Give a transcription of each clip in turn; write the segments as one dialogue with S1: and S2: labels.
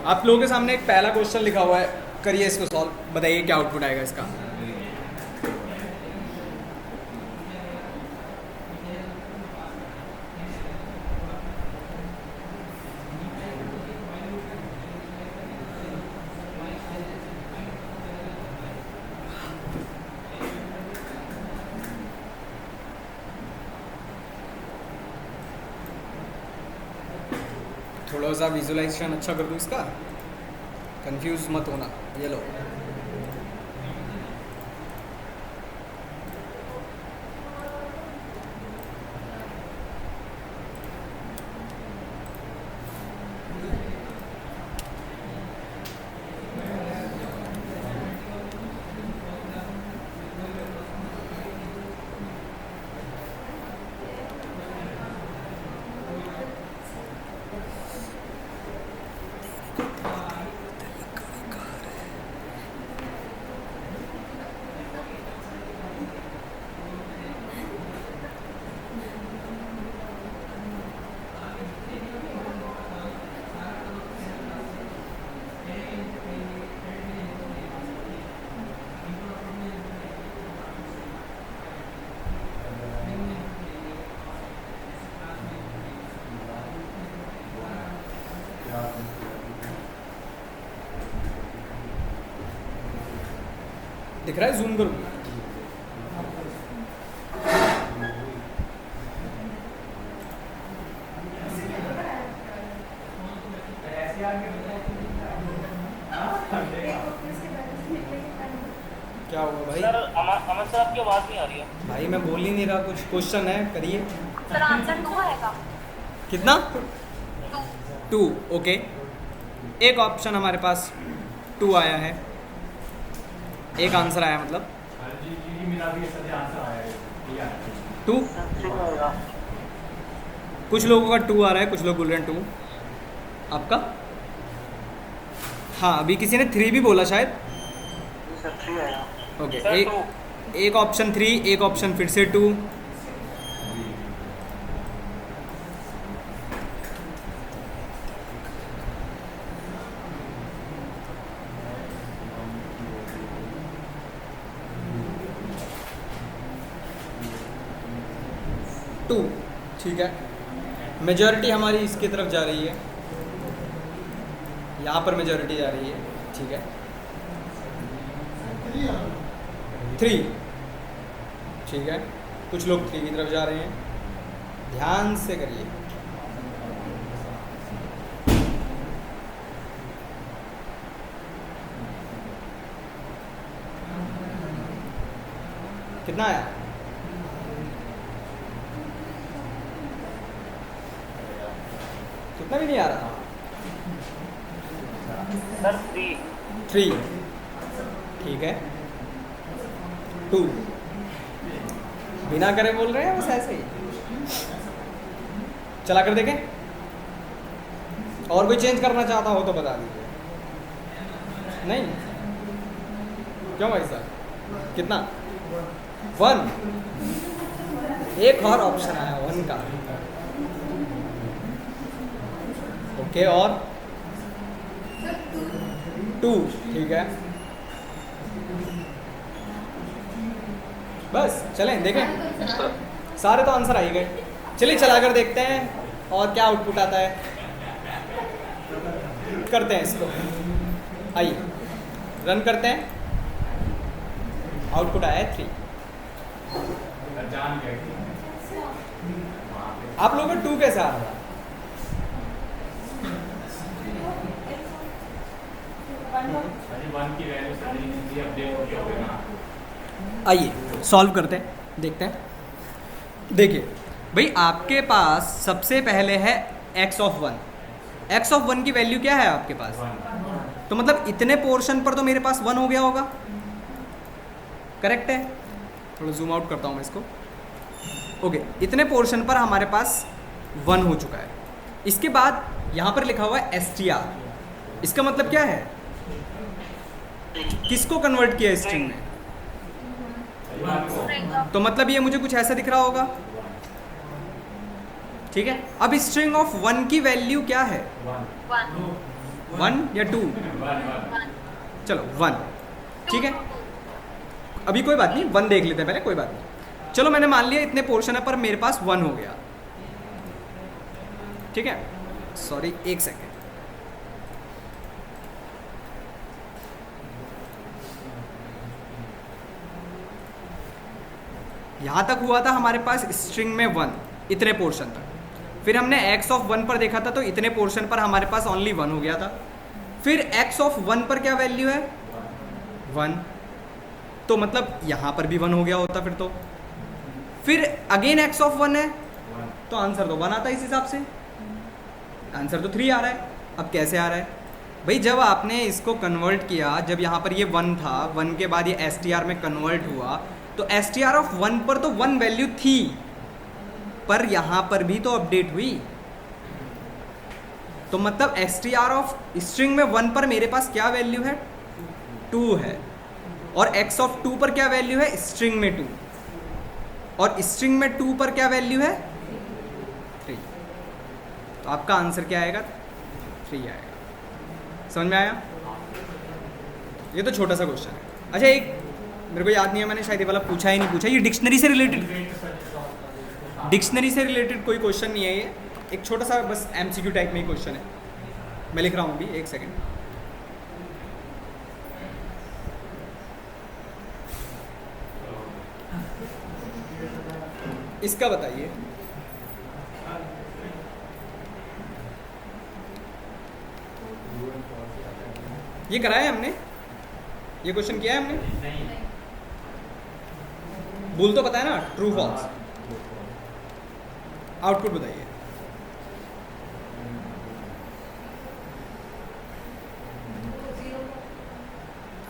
S1: आप लोगों के सामने एक पहला क्वेश्चन लिखा हुआ है, करिए इसको सॉल्व, बताइए क्या आउटपुट आएगा इसका। थोड़ा सा विजुलाइजेशन अच्छा कर दूँ इसका, कंफ्यूज मत होना। ये लो, दिख रहा है? जूम करूँ? क्या हुआ भाई?
S2: सर अमन सर आपकी आवाज़ नहीं आ रही है।
S1: भाई मैं बोल ही नहीं रहा, कुछ क्वेश्चन है, करिए।
S3: सर आंसर 2 आएगा।
S1: कितना?
S3: 2।
S1: 2, ओके। एक ऑप्शन हमारे पास 2 आया है, एक आंसर आया, मतलब 2। कुछ लोगों का 2 आ रहा है, कुछ लोग बोल रहे हैं 2। आपका? हाँ, अभी किसी ने 3 भी बोला शायद।
S2: सर 3 आया।
S1: ओके,
S2: सर
S1: एक ऑप्शन 3, एक ऑप्शन फिर से 2। ठीक है, मेजॉरिटी हमारी इसकी तरफ जा रही है, यहाँ पर मेजॉरिटी जा रही है, ठीक है। 3, ठीक है, कुछ लोग 3 की तरफ जा रहे हैं, ध्यान से करिए। कितना आया? कितना भी नहीं आ रहा।
S2: सर
S1: 3, ठीक है। 2 बिना करे बोल रहे हैं, बस ऐसे ही चला कर देखें। और कोई चेंज करना चाहता हो तो बता दीजिए। नहीं? क्यों भाई साहब? कितना? 1। एक और ऑप्शन आया 1 का, ओके। और 2, ठीक है। बस चलें देखें, सारे तो आंसर आ ही गए। चलिए चला कर देखते हैं और क्या आउटपुट आता है, करते हैं इसको। आइए रन करते हैं। आउटपुट आया है 3। आप लोगों को 2 कैसे आ रहा? आइए सॉल्व करते हैं, देखते हैं। देखिए भाई, आपके पास सबसे पहले है x ऑफ 1। x ऑफ 1 की वैल्यू क्या है आपके पास? तो मतलब इतने पोर्शन पर तो मेरे पास 1 हो गया होगा, करेक्ट है? थोड़ा जूम आउट करता हूँ मैं इसको। ओके, इतने पोर्शन पर हमारे पास 1 हो चुका है। इसके बाद यहाँ पर लिखा हुआ है str। इसका मतलब क्या है? किसको कन्वर्ट किया स्ट्रिंग में? तो मतलब ये मुझे कुछ ऐसा दिख रहा होगा, ठीक है। अब स्ट्रिंग ऑफ 1 की वैल्यू क्या है?
S3: 1।
S1: 1 या 2? चलो 1, ठीक है। अभी कोई बात नहीं, 1 देख लेते हैं पहले, कोई बात नहीं। चलो मैंने मान लिया इतने पोर्शन है पर मेरे पास 1 हो गया, ठीक है। Sorry, 1 second. यहाँ तक हुआ था हमारे पास स्ट्रिंग में 1, इतने पोर्शन तक। फिर हमने x ऑफ 1 पर देखा था तो इतने पोर्शन पर हमारे पास ओनली 1 हो गया था। फिर x ऑफ 1 पर क्या वैल्यू है? 1, तो मतलब यहाँ पर भी 1 हो गया होता फिर तो। फिर अगेन x ऑफ 1 है तो आंसर तो 1 आता है। इस हिसाब से आंसर तो 3 आ रहा है। अब कैसे आ रहा है भाई? जब आपने इसको कन्वर्ट किया, जब यहाँ पर ये 1 था, 1 के बाद ये str में कन्वर्ट हुआ, तो str ऑफ 1 पर तो 1 वैल्यू थी, पर यहाँ पर भी तो अपडेट हुई। तो मतलब str ऑफ स्ट्रिंग में 1 पर मेरे पास क्या वैल्यू है? 2 है। और x ऑफ 2 पर क्या वैल्यू है? स्ट्रिंग में 2। और स्ट्रिंग में 2 पर क्या वैल्यू है? 3। तो आपका आंसर क्या आएगा? 3 आएगा। समझ में आया? ये तो छोटा सा क्वेश्चन है। अच्छा, एक मेरे को याद नहीं है, मैंने शायद ये वाला पूछा ही नहीं पूछा। ये डिक्शनरी से रिलेटेड कोई क्वेश्चन नहीं है ये, एक छोटा सा बस MCQ टाइप में ही क्वेश्चन है। मैं लिख रहा हूँ अभी, 1 सेकेंड। इसका बताइए, ये कराया है हमने, ये क्वेश्चन किया है हमने? बोल तो पता है ना, ट्रू फॉल्स। आउटपुट बताइए।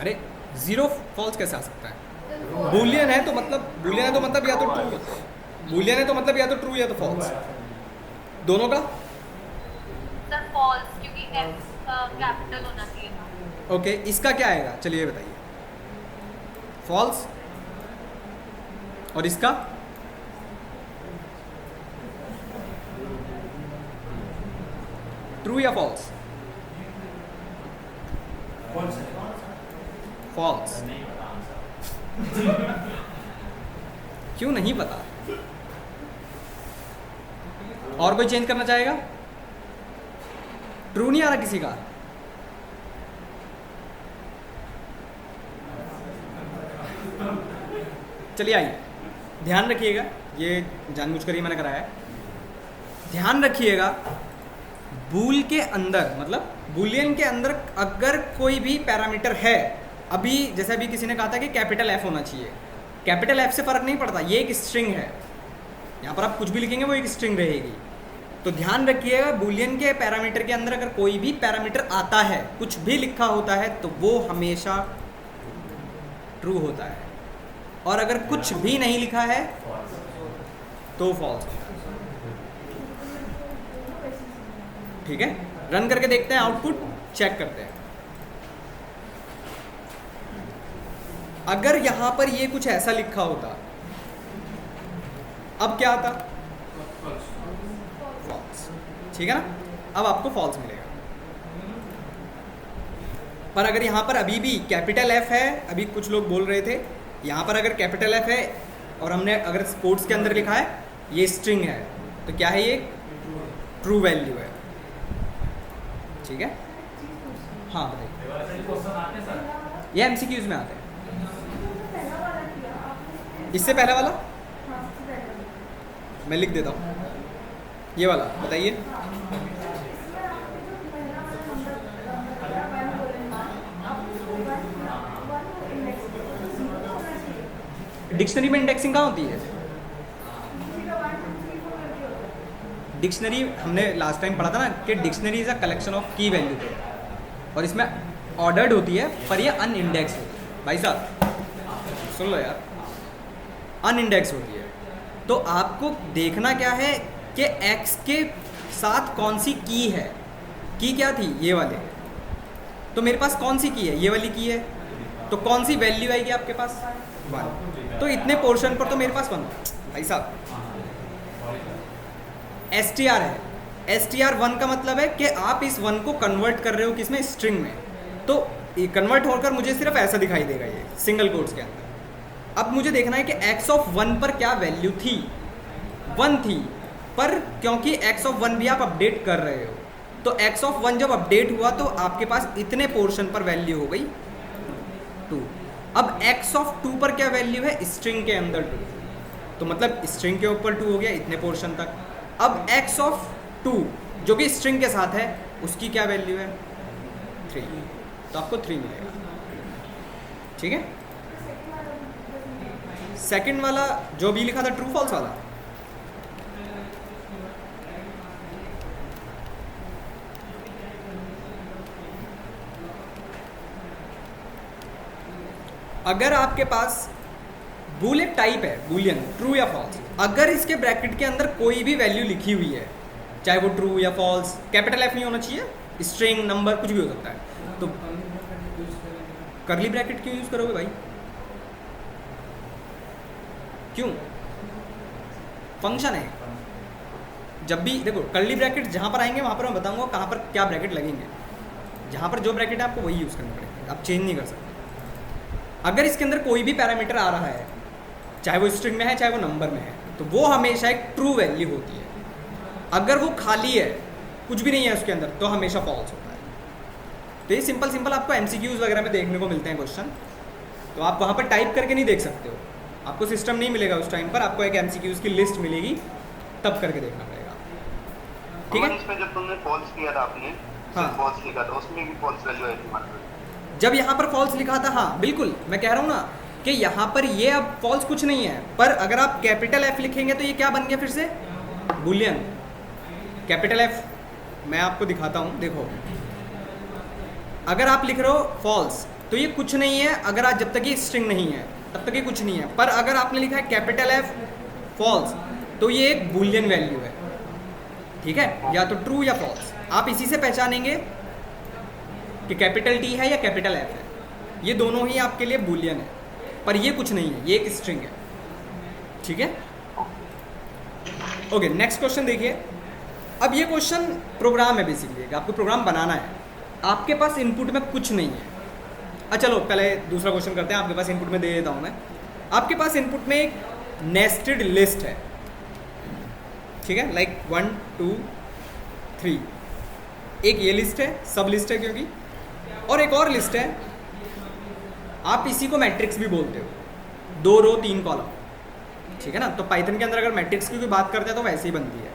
S1: अरे 0 फॉल्स कैसे आ सकता है? बूलियन है तो मतलब या तो ट्रू, बूलियन है तो मतलब या तो ट्रू या तो फॉल्स, दोनों का।
S3: सर फॉल्स, क्योंकि x कैपिटल होना चाहिए था।
S1: ओके, इसका क्या आएगा? चलिए बताइए। फॉल्स। और इसका? ट्रू या फॉल्स? फॉल्स। क्यों नहीं पता? और कोई चेंज करना चाहेगा? ट्रू नहीं आ रहा किसी का? चलिए आइए, ध्यान रखिएगा, ये जानबूझकर ही मैंने कराया है। ध्यान रखिएगा, बूल के अंदर मतलब बूलियन के अंदर अगर कोई भी पैरामीटर है, अभी जैसे अभी किसी ने कहा था कि कैपिटल F होना चाहिए, कैपिटल F से फ़र्क नहीं पड़ता, ये एक स्ट्रिंग है। यहाँ पर आप कुछ भी लिखेंगे वो एक स्ट्रिंग रहेगी। तो ध्यान रखिएगा, बूलियन के पैरामीटर के अंदर अगर कोई भी पैरामीटर आता है, कुछ भी लिखा होता है, तो वो हमेशा ट्रू होता है। और अगर कुछ भी नहीं लिखा है तो फॉल्स होता है। ठीक है, रन करके देखते हैं, आउटपुट चेक करते हैं। अगर यहां पर ये कुछ ऐसा लिखा होता, अब क्या आता? फॉल्स। ठीक है ना? अब आपको फॉल्स मिलेगा। पर अगर यहां पर अभी भी कैपिटल F है, अभी कुछ लोग बोल रहे थे, यहाँ पर अगर कैपिटल F है और हमने अगर स्पोर्ट्स के अंदर लिखा है ये स्ट्रिंग है, तो क्या है? ये ट्रू वैल्यू है। ठीक है? हाँ बताइए। ये MCQs में आते हैं। इससे पहले वाला मैं लिख देता हूँ, ये वाला बताइए। डिक्शनरी में इंडेक्सिंग कहाँ होती है? डिक्शनरी हमने लास्ट टाइम पढ़ा था ना कि dictionary is a collection of की वैल्यू थे, और इसमें ऑर्डर्ड होती है पर ये अनइंडेक्स होती है। भाई साहब सुन लो यार, अनइंडेक्स होती है। तो आपको देखना क्या है कि एक्स के साथ कौन सी की है। की क्या थी? ये वाले। तो मेरे पास कौन सी की है? ये वाली की है। तो कौन सी वैल्यू आएगी आपके पास? 1। तो इतने पोर्शन पर तो मेरे पास 1। भाई साहब str है, str1 का मतलब है कि आप इस 1 को कन्वर्ट कर रहे हो किसमें, स्ट्रिंग में। तो ये कन्वर्ट होकर मुझे सिर्फ ऐसा दिखाई देगा, ये सिंगल कोट्स के अंदर। अब मुझे देखना है कि x(1) पर क्या वैल्यू थी, 1 थी, पर क्योंकि x(1) भी आप अपडेट कर रहे हो, तो x(1) जब अपडेट हुआ तो आपके पास इतने पोर्शन पर वैल्यू हो गई 2। अब x(2) पर क्या वैल्यू है, स्ट्रिंग के अंदर 2, तो मतलब स्ट्रिंग के ऊपर 2 हो गया इतने पोर्शन तक। अब x(2) जो कि स्ट्रिंग के साथ है उसकी क्या वैल्यू है, 3, तो आपको 3 मिलेगा। ठीक है, सेकंड वाला जो भी लिखा था ट्रू फॉल्स वाला, अगर आपके पास बूल एक टाइप है बूलियन, ट्रू या फॉल्स, अगर इसके ब्रैकेट के अंदर कोई भी वैल्यू लिखी हुई है, चाहे वो ट्रू या फॉल्स, कैपिटल F नहीं होना चाहिए, स्ट्रिंग, नंबर, कुछ भी हो सकता है, तो करली ब्रैकेट क्यों यूज करोगे भाई, क्यों, फंक्शन है। जब भी देखो कर्ली ब्रैकेट जहां पर आएंगे वहां पर मैं बताऊंगा कहां पर क्या ब्रैकेट लगेंगे, जहां पर जो ब्रैकेट है आपको वही यूज करना पड़ेगा, आप चेंज नहीं कर सकते। अगर इसके अंदर कोई भी पैरामीटर आ रहा है, चाहे वो स्ट्रिंग में है चाहे वो नंबर में है, तो वो हमेशा एक ट्रू वैल्यू होती है। अगर वो खाली है, कुछ भी नहीं है उसके अंदर, तो हमेशा फॉल्स होता है। तो ये सिंपल आपको MCQs वगैरह में देखने को मिलते हैं क्वेश्चन, तो आप वहाँ पर टाइप करके नहीं देख सकते हो, आपको सिस्टम नहीं मिलेगा उस टाइम पर, आपको एक MCQs की लिस्ट मिलेगी, तब करके देखना पड़ेगा। ठीक है,
S2: इसमें जब तुमने फॉल्स किया था आपने,
S1: हाँ,
S2: फॉल्स लिखा था, उसमें भी फॉल्स वैल्यू है तुम्हारे,
S1: जब यहाँ पर फॉल्स लिखा था, हाँ बिल्कुल, मैं कह रहा हूँ ना कि यहाँ पर ये अब फॉल्स कुछ नहीं है, पर अगर आप कैपिटल F लिखेंगे तो ये क्या बन गया फिर से, बुलियन। कैपिटल F मैं आपको दिखाता हूँ, देखो अगर आप लिख रहे हो फॉल्स तो ये कुछ नहीं है, अगर आप जब तक ये स्ट्रिंग नहीं है तब तक ये कुछ नहीं है, पर अगर आपने लिखा है कैपिटल F फॉल्स तो ये एक बुलियन वैल्यू है। ठीक है, या तो ट्रू या फॉल्स, आप इसी से पहचानेंगे कि कैपिटल T है या कैपिटल F है, ये दोनों ही आपके लिए बुलियन है, पर ये कुछ नहीं है, ये एक स्ट्रिंग है। ठीक है, ओके, नेक्स्ट क्वेश्चन देखिए। अब ये क्वेश्चन प्रोग्राम है बेसिकली, आपको प्रोग्राम बनाना है, आपके पास इनपुट में कुछ नहीं है। अच्छा चलो पहले दूसरा क्वेश्चन करते हैं, आपके पास इनपुट में दे देता हूँ मैं। आपके पास इनपुट में एक नेस्टेड लिस्ट है, ठीक है, लाइक 1 2 3, एक ये लिस्ट है, सब लिस्ट है क्योंकि, और एक और लिस्ट है, आप इसी को मैट्रिक्स भी बोलते हो, 2 रो 3 कॉलम। ठीक है ना, तो पाइथन के अंदर अगर मैट्रिक्स की कोई बात करते हैं तो वैसे ही बनती है,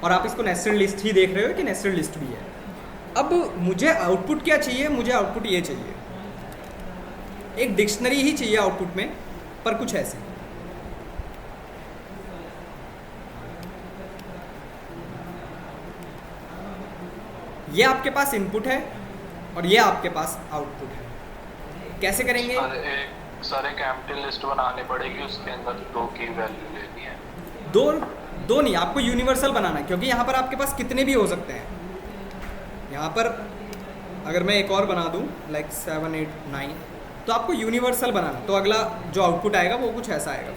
S1: और आप इसको नेस्टेड लिस्ट ही देख रहे हो कि नेस्टेड लिस्ट भी है। अब मुझे आउटपुट क्या चाहिए, मुझे आउटपुट ये चाहिए, एक डिक्शनरी ही चाहिए आउटपुट में, पर कुछ ऐसे। ये आपके पास इनपुट है और ये आपके पास आउटपुट है, कैसे करेंगे?
S4: सर एक एम्प्टी लिस्ट बनानी पड़ेगी, उसके अंदर 2 की वैल्यू लेनी है।
S1: दो नहीं, आपको यूनिवर्सल बनाना है, क्योंकि यहाँ पर आपके पास कितने भी हो सकते हैं। यहाँ पर अगर मैं एक और बना दूँ लाइक 7 8 9, तो आपको यूनिवर्सल बनाना, तो अगला जो आउटपुट आएगा वो कुछ ऐसा आएगा।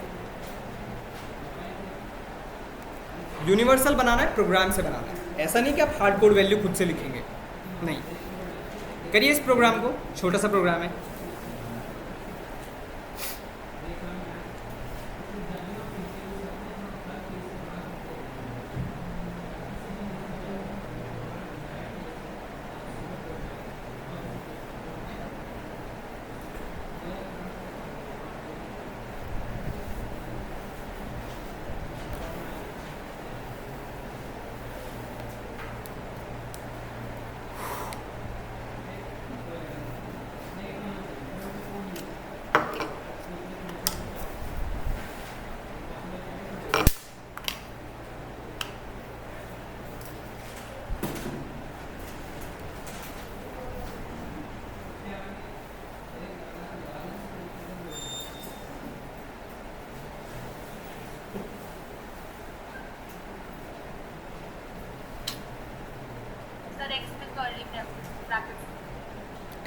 S1: यूनिवर्सल बनाना है, प्रोग्राम से बनाना है, ऐसा नहीं कि आप हार्ड कोड वैल्यू खुद से लिखेंगे, नहीं। करिए इस प्रोग्राम को, छोटा सा प्रोग्राम है।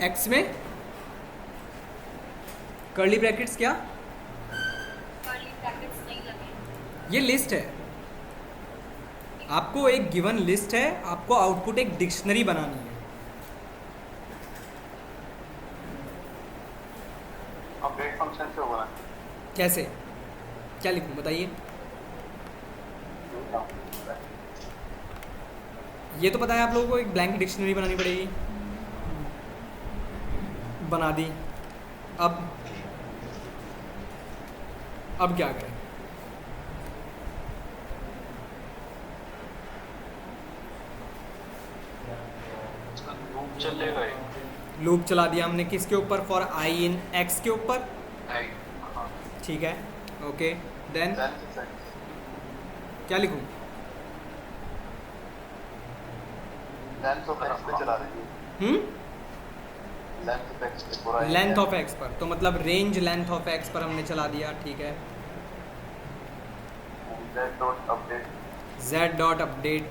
S1: एक्स में कर्ली ब्रैकेट्स क्या?
S3: कर्ली ब्रैकेट्स नहीं लगे।
S1: ये लिस्ट है, आपको एक गिवन लिस्ट है, आपको आउटपुट एक डिक्शनरी बनानी है।
S2: अपडेट फंक्शन से होगा
S1: कैसे, क्या लिखूं बताइए? ये तो पता है आप लोगों को, एक ब्लैंक डिक्शनरी बनानी पड़ेगी। बना दी। अब क्या करें?
S4: लूप चलेगा ये?
S1: लूप चला दिया हमने किसके ऊपर? फॉर आई इन एक्स के ऊपर।
S4: नहीं, हाँ।
S1: ठीक है, ओके। देन क्या लिखूं?
S2: लेंथ ऑफ एक्स पे चला रही है। लेंथ ऑफ एक्स पे पूरा
S1: लेंथ ऑफ एक्स पर, तो मतलब रेंज लेंथ ऑफ एक्स पर हमने चला दिया। ठीक है, z डॉट अपडेट।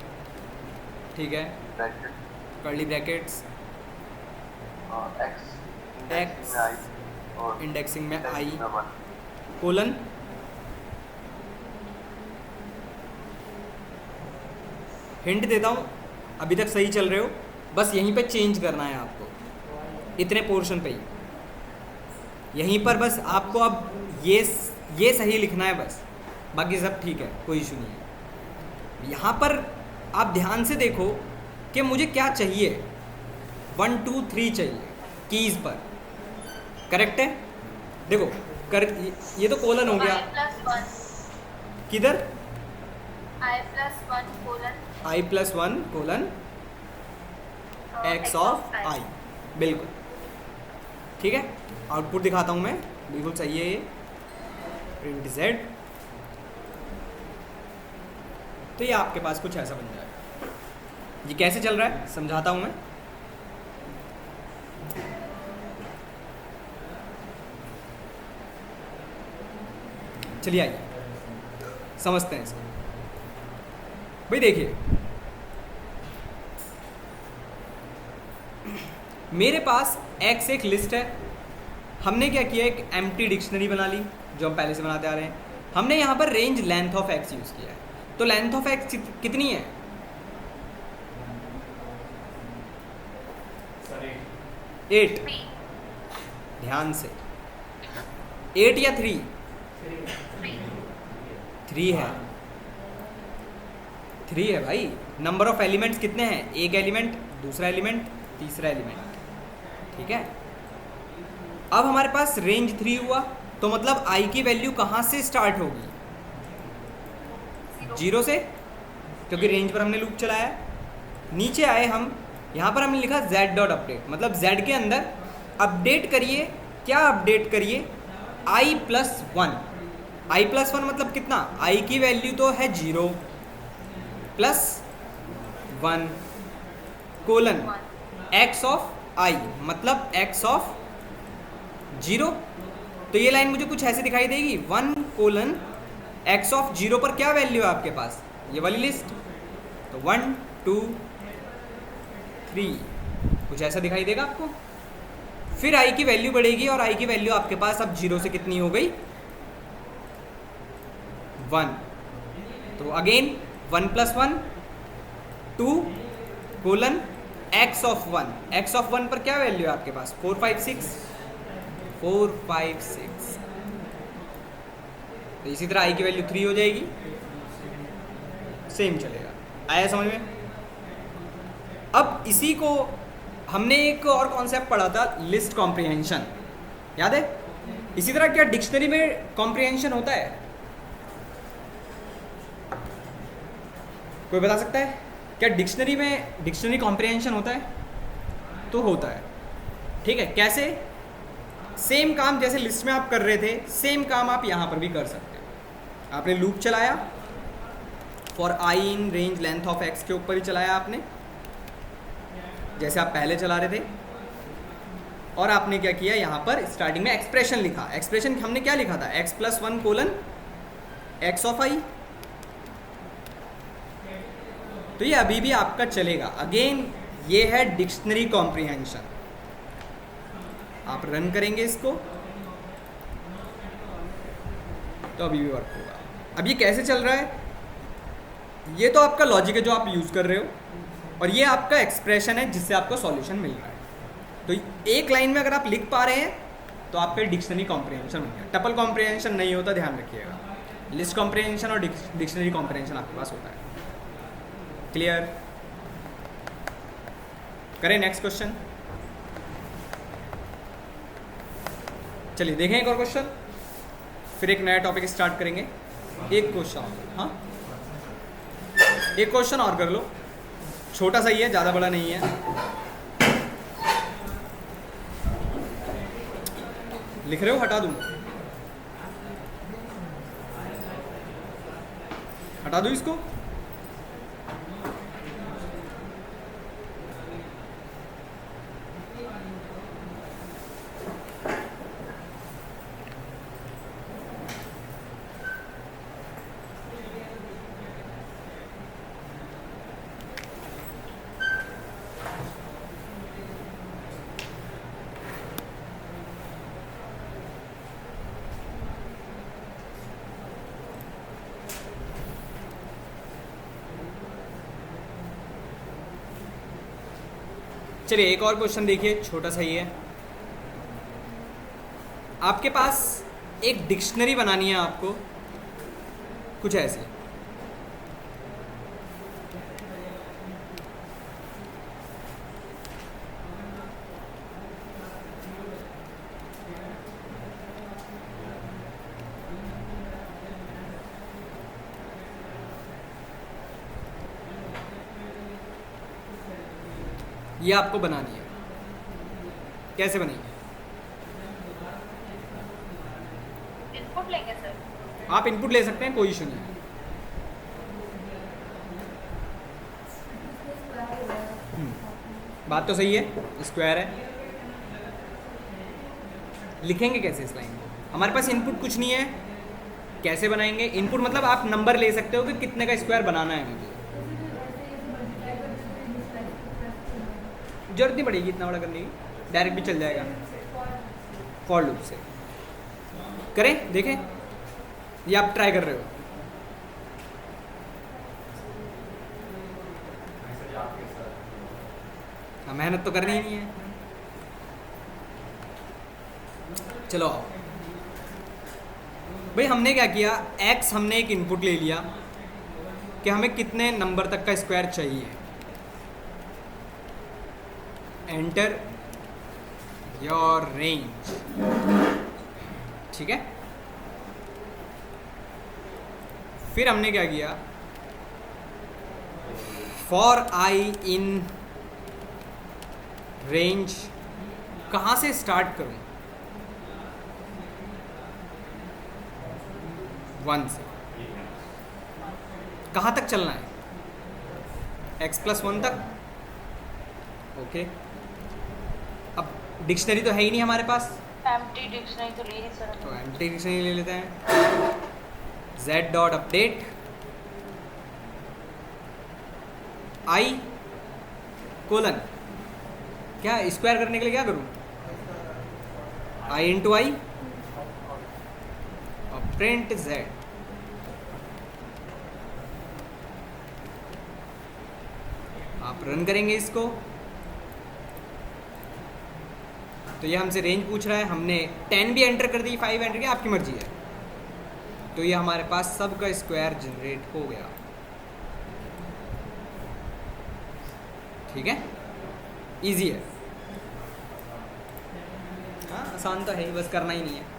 S1: ठीक है,
S2: bracket
S1: curly brackets,
S2: x
S1: X,
S2: और
S1: इंडेक्सिंग में आई,
S2: में 1।
S1: कोलन, हिंट देता हूँ, अभी तक सही चल रहे हो, बस यहीं पे चेंज करना है आपको, इतने पोर्शन पे ही, यहीं पर बस आपको अब ये सही लिखना है बस, बाकी सब ठीक है, कोई इशू नहीं है। यहाँ पर आप ध्यान से देखो कि मुझे क्या चाहिए, 1 2 3 चाहिए कीज़ पर, करेक्ट है? देखो कर, ये तो कोलन हो गया,
S3: I+1
S1: किधर?
S3: I+1 colon
S1: I+1 x of i, बिल्कुल ठीक है। आउटपुट दिखाता हूँ मैं, बिल्कुल सही है ये, प्रिंट z। तो ये आपके पास कुछ ऐसा बन जाएगा। ये कैसे चल रहा है समझाता हूँ मैं। चलिए आइए समझते हैं इसको। भाई देखिए, मेरे पास x एक लिस्ट है, हमने क्या किया, एक एम्प्टी डिक्शनरी बना ली जो हम पहले से बनाते आ रहे हैं। हमने यहाँ पर range length of x use किया है, तो लेंथ ऑफ x कितनी है? 8। ध्यान से, 8 या 3? 3 है, 3 है भाई। नंबर ऑफ एलिमेंट्स कितने हैं? एक एलिमेंट, दूसरा एलिमेंट, तीसरा एलिमेंट, ठीक है। अब हमारे पास रेंज 3 हुआ, तो मतलब i की वैल्यू कहाँ से स्टार्ट होगी? 0 से, क्योंकि रेंज पर हमने लूप चलाया है। नीचे आए हम, यहाँ पर हमने लिखा z डॉट अपडेट, मतलब z के अंदर अपडेट करिए। क्या अपडेट करिए? i+1। i+1 मतलब कितना? i की वैल्यू तो है 0 + 1 कोलन x ऑफ i, मतलब x ऑफ 0। तो ये लाइन मुझे कुछ ऐसे दिखाई देगी, 1 कोलन x ऑफ 0 पर क्या वैल्यू है आपके पास? ये वाली लिस्ट। तो 1 2 3 कुछ ऐसा दिखाई देगा आपको। फिर i की वैल्यू बढ़ेगी, और i की वैल्यू आपके पास अब 0 से कितनी हो गई? 1। तो again 1 + 1 2 colon x of 1। x of 1 पर क्या वैल्यू है आपके पास? 4 5 6। तो इसी तरह i की वैल्यू 3 हो जाएगी, सेम चलेगा। आया समझ में? अब इसी को हमने एक और कॉन्सेप्ट पढ़ा था, लिस्ट कॉम्प्रिहेंशन, याद है? इसी तरह क्या डिक्शनरी में कॉम्प्रिहेंशन होता है? कोई बता सकता है क्या डिक्शनरी में डिक्शनरी कॉम्प्रिहेंशन होता है? तो होता है, ठीक है। कैसे? सेम काम जैसे लिस्ट में आप कर रहे थे, सेम काम आप यहाँ पर भी कर सकते हो। आपने लूप चलाया, for i in range length of x के ऊपर ही चलाया आपने, जैसे आप पहले चला रहे थे। और आपने क्या किया, यहाँ पर स्टार्टिंग में एक्सप्रेशन लिखा। एक्सप्रेशन हमने क्या लिखा था? x+1 colon x of i। तो ये अभी भी आपका चलेगा। अगेन ये है डिक्शनरी कॉम्प्रिहेंशन। आप रन करेंगे इसको तो अभी भी वर्क होगा। अब ये कैसे चल रहा है? ये तो आपका लॉजिक है जो आप यूज़ कर रहे हो, और ये आपका एक्सप्रेशन है जिससे आपको सॉल्यूशन मिल रहा है। तो एक लाइन में अगर आप लिख पा रहे हैं तो आपका डिक्शनरी कॉम्प्रिहेंशन हो गया। टपल कॉम्प्रिहेंशन नहीं होता, ध्यान रखिएगा। लिस्ट कॉम्प्रिहेंशन और डिक्शनरी कॉम्प्रिहेंशन आपके पास होता है। क्लियर? करें नेक्स्ट क्वेश्चन। चलिए देखें एक और क्वेश्चन, फिर एक नया टॉपिक स्टार्ट करेंगे। एक क्वेश्चन, हाँ एक क्वेश्चन और कर लो, छोटा सा ही है, ज़्यादा बड़ा नहीं है। लिख रहे हो? हटा दूँ? हटा दूँ इसको? चलिए एक और क्वेश्चन देखिए, छोटा सा ही है। आपके पास एक डिक्शनरी बनानी है आपको, कुछ ऐसे। ये आपको बनानी है। कैसे बनेगी?
S3: इनपुट लेंगे सर?
S1: आप इनपुट ले सकते हैं, कोई इशू नहीं है। बात तो सही है, स्क्वायर है। लिखेंगे कैसे इस लाइन को? हमारे पास इनपुट कुछ नहीं है, कैसे बनाएंगे? इनपुट मतलब आप नंबर ले सकते हो कि कितने का स्क्वायर बनाना है मुझे। जरूरत नहीं पड़ेगी इतना बड़ा करने की, डायरेक्ट भी चल जाएगा फॉर लूप से। करें, देखें, ये आप ट्राई कर रहे हो। हाँ, मेहनत तो करनी ही नहीं है। चलो आओ भाई, हमने क्या किया, x हमने एक इनपुट ले लिया कि हमें कितने नंबर तक का स्क्वायर चाहिए। एंटर योर रेंज, ठीक है। फिर हमने क्या किया, फॉर आई इन रेंज, कहाँ से स्टार्ट करूं? 1 से। कहाँ तक चलना है? x+1 तक। ओके, अब डिक्शनरी तो है ही नहीं हमारे पास,
S3: एम्प्टी डिक्शनरी तो ले ही सर।
S1: तो एम्प्टी डिक्शनरी ले लेते हैं। z.update i कोलन, क्या स्क्वायर करने के लिए क्या करूं? i इंटू आई और प्रिंट z। आप रन करेंगे इसको तो ये हमसे रेंज पूछ रहा है। हमने 10 भी एंटर कर दी, 5 एंटर किया, आपकी मर्जी है। तो ये हमारे पास सब का स्क्वायर जनरेट हो गया, ठीक है। इजी है, हाँ आसान तो है ही, बस करना ही नहीं है।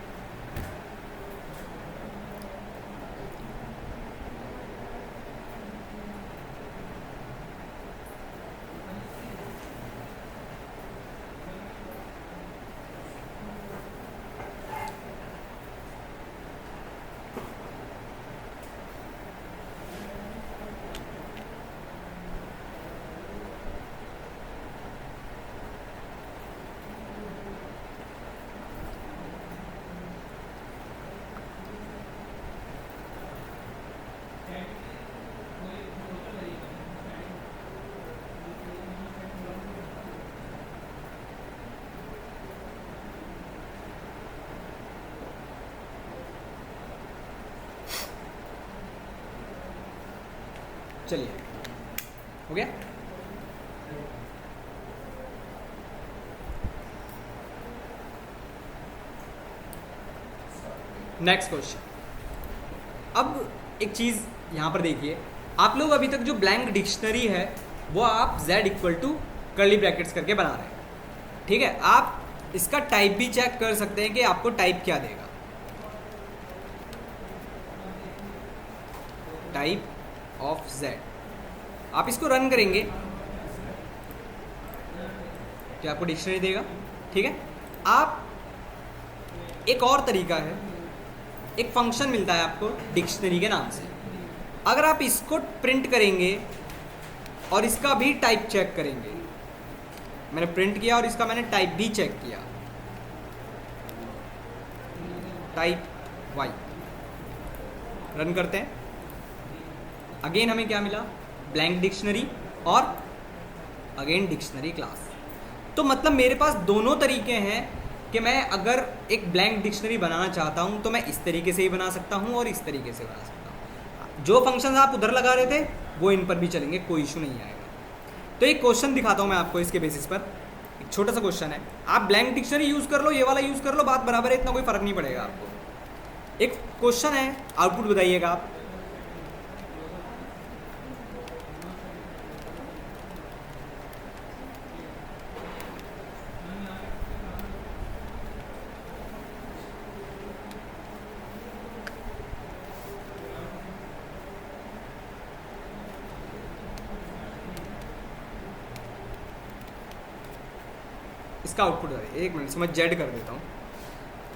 S1: चलिए, हो गया। Next question. अब एक चीज़ यहाँ पर देखिए, आप लोग अभी तक जो ब्लैंक डिक्शनरी है वो आप z equal to curly brackets करके बना रहे हैं, ठीक है। आप इसका टाइप भी चेक कर सकते हैं कि आपको टाइप क्या देगा। टाइप ऑफ z, आप इसको रन करेंगे तो आपको डिक्शनरी देगा, ठीक है। आप एक और तरीका है, एक फंक्शन मिलता है आपको डिक्शनरी के नाम से। अगर आप इसको प्रिंट करेंगे और इसका भी टाइप चेक करेंगे, मैंने प्रिंट किया और इसका मैंने टाइप भी चेक किया, टाइप y, रन करते हैं। अगेन हमें क्या मिला, ब्लैंक डिक्शनरी और अगेन डिक्शनरी क्लास। तो मतलब मेरे पास दोनों तरीके हैं कि मैं अगर एक ब्लैंक डिक्शनरी बनाना चाहता हूं तो मैं इस तरीके से ही बना सकता हूं और इस तरीके से बना सकता हूं। जो फंक्शंस आप उधर लगा रहे थे वो इन पर भी चलेंगे, कोई इशू नहीं आएगा। तो एक क्वेश्चन दिखाता हूं मैं आपको इसके बेसिस पर। एक छोटा सा क्वेश्चन है, आप ब्लैंक डिक्शनरी यूज़ कर लो, ये वाला यूज़ कर लो, बात बराबर है, इतना कोई फ़र्क नहीं पड़ेगा आपको। एक क्वेश्चन है, आउटपुट बताइएगा आप। इसका आउटपुट है, एक मिनट से मैं जेड कर देता हूँ,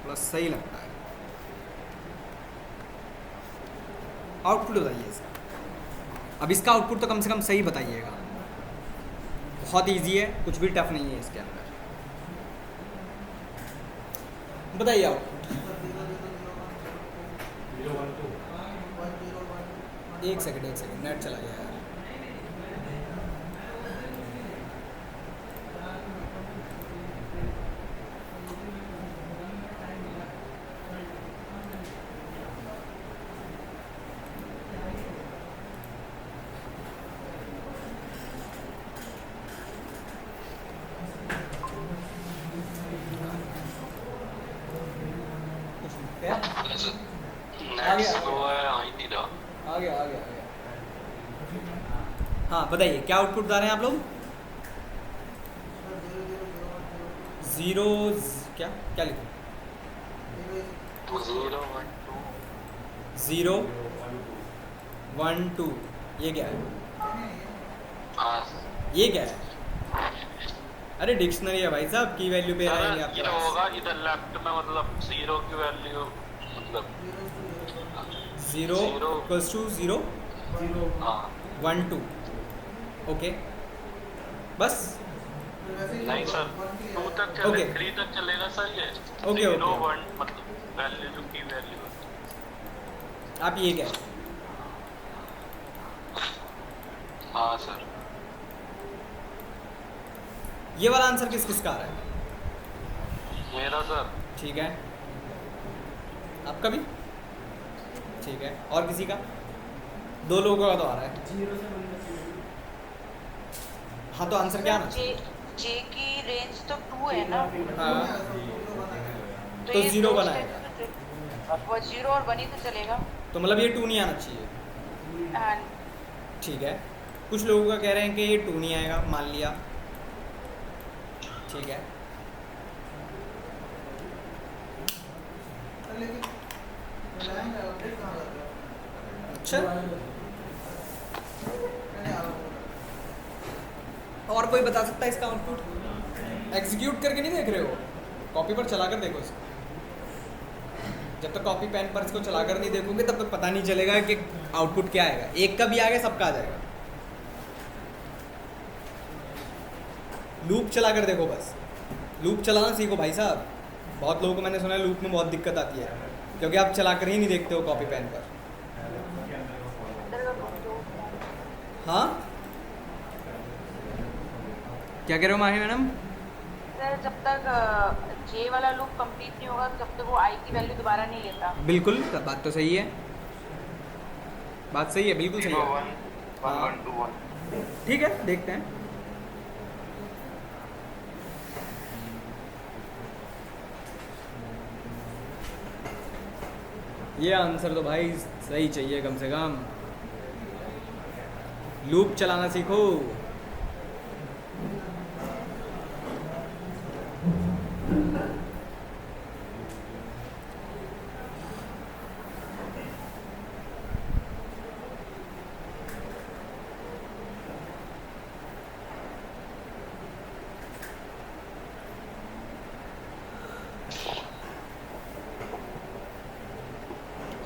S1: थोड़ा सही लगता है। आउटपुट बताइए इसका। अब इसका आउटपुट तो कम से कम सही बताइएगा, बहुत इजी है, कुछ भी टफ नहीं है इसके अंदर। बताइए आउटपुट। एक सेकंड नेट चला गया यार।
S4: नेट स्लो है, आ ही नहीं रहा।
S1: आ गया। हाँ बताइए क्या आउटपुट बता रहे हैं आप लोग। जीरो क्या क्या लिखो,
S4: 0
S1: 0 1 2, ये क्या है,
S4: 1 2।
S1: ये क्या है? अरे डिक्शनरी है भाई साहब, की वैल्यू पे आएंगे आपके
S4: ये
S1: पास।
S4: होगा इधर लेफ्ट में, मतलब 0 की वैल्यू, मतलब
S1: 0 इक्वल्स टू 0
S4: हाँ
S1: 1 2, ओके बस।
S4: नहीं सर, 2 तक चले,
S1: Okay.
S4: 3 तक चलेगा सर ये।
S1: Okay,
S4: 0
S1: okay.
S4: 1 मतलब वैल्यू जो की वैल्यू।
S1: आप ये क्या है?
S4: हाँ सर।
S1: ये वाला आंसर किस किस का आ रहा है?
S4: मेरा सर।
S1: ठीक है, आपका भी ठीक है, और किसी का? 2 लोगों का तो आ रहा है। हाँ तो आंसर क्या आना चाहिए?
S5: जे की रेंज तो 2 है ना,
S1: हाँ तो
S5: ये
S1: 0
S5: दो
S1: बनाएगा,
S5: स्टेप- वो 0 और 1 ही तो चलेगा।
S1: तो मतलब ये 2 नहीं आना चाहिए।
S5: हाँ,
S1: ठीक है, कुछ लोगों का कह रहे हैं कि ये 2 नहीं आएगा, मान लिया, ठीक है। अच्छा, और कोई बता सकता है इसका आउटपुट? एग्जीक्यूट करके नहीं देख रहे हो, कॉपी पर चला कर देखो इसको। जब तक कॉपी पेन पर इसको चला कर नहीं देखोगे तब तक पता नहीं चलेगा कि आउटपुट क्या आएगा। एक का भी आ गया, सबका आ जाएगा। लूप चला कर देखो, बस लूप चलाना सीखो भाई साहब। बहुत लोगों को मैंने सुना है लूप में बहुत दिक्कत आती है, क्योंकि आप चला कर ही नहीं देखते हो कॉपी पेन पर। हाँ क्या कह रहे हो माही मैडम?
S5: सर जब तक जे वाला लूप कंप्लीट नहीं होगा तब तक वो आई की वैल्यू दोबारा नहीं लेता।
S1: बिल्कुल, बात तो सही है, बात सही है, बिल्कुल सही
S2: 0
S1: है।
S2: 1 1 1 2 1
S1: ठीक है, देखते हैं। ये आंसर तो भाई सही चाहिए कम से कम। लूप चलाना सीखो।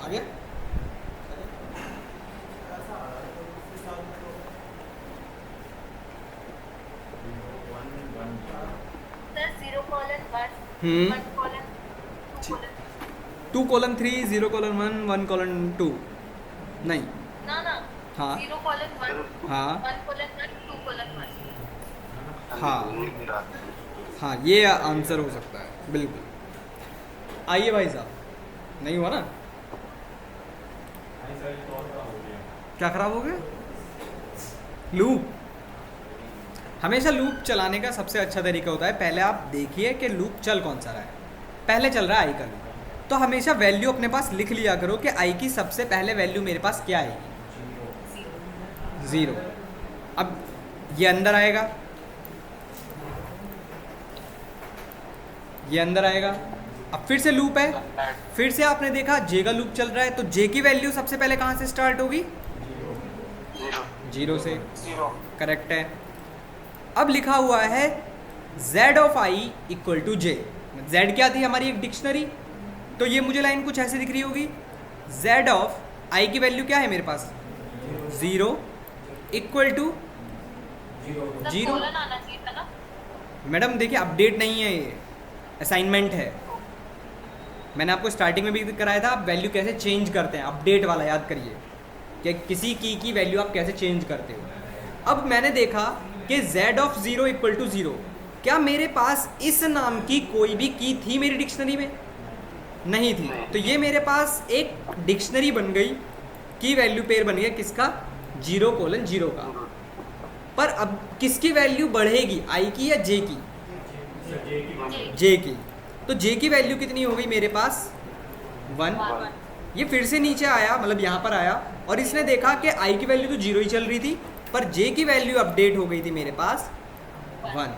S1: आ गया?
S3: सर 0:1
S1: हम्म।
S3: 1:2:3
S1: 2:3 0:1 1:2 नहीं।
S3: ना ना
S1: हाँ।
S3: 0:1
S1: हाँ
S3: 1:1 2:1
S1: हाँ हाँ, ये आंसर हो सकता है बिल्कुल। आइए भाई साहब, नहीं हुआ ना? क्या खराब हो गया? लूप। हमेशा लूप चलाने का सबसे अच्छा तरीका होता है, पहले आप देखिए कि लूप चल कौन सा रहा है। पहले चल रहा है आई का लूप, तो हमेशा वैल्यू अपने पास लिख लिया करो कि आई की सबसे पहले वैल्यू मेरे पास क्या आएगी? 0। अब ये अंदर आएगा, ये अंदर आएगा। अब फिर से लूप है, फिर से आपने देखा जे का लूप चल रहा है, तो जे की वैल्यू सबसे पहले कहाँ से स्टार्ट होगी? 0 से। करेक्ट है। अब लिखा हुआ है z of i equal to j. z क्या थी हमारी? एक डिक्शनरी। तो ये मुझे लाइन कुछ ऐसे दिख रही होगी, z ऑफ i की वैल्यू क्या है मेरे पास? 0 इक्वल टू 0।
S3: कोलन आना चाहिए था ना।
S1: मैडम देखिए, अपडेट नहीं है, ये असाइनमेंट है। मैंने आपको स्टार्टिंग में भी कराया था, आप वैल्यू कैसे चेंज करते हैं, अपडेट वाला याद करिए कि किसी की वैल्यू आप कैसे चेंज करते हो। अब मैंने देखा कि z ऑफ 0 इक्वल टू 0, क्या मेरे पास इस नाम की कोई भी की थी मेरी डिक्शनरी में? नहीं थी। तो ये मेरे पास एक डिक्शनरी बन गई, की वैल्यू पेयर बन गया किसका? 0:0 का। पर अब किसकी वैल्यू बढ़ेगी, आई की या जे की? जे की। तो जे की वैल्यू कितनी हो गई मेरे पास? 1। ये फिर से नीचे आया, मतलब यहाँ पर आया, और इसने देखा कि आई की वैल्यू तो 0 ही चल रही थी, पर जे की वैल्यू अपडेट हो गई थी मेरे पास 1।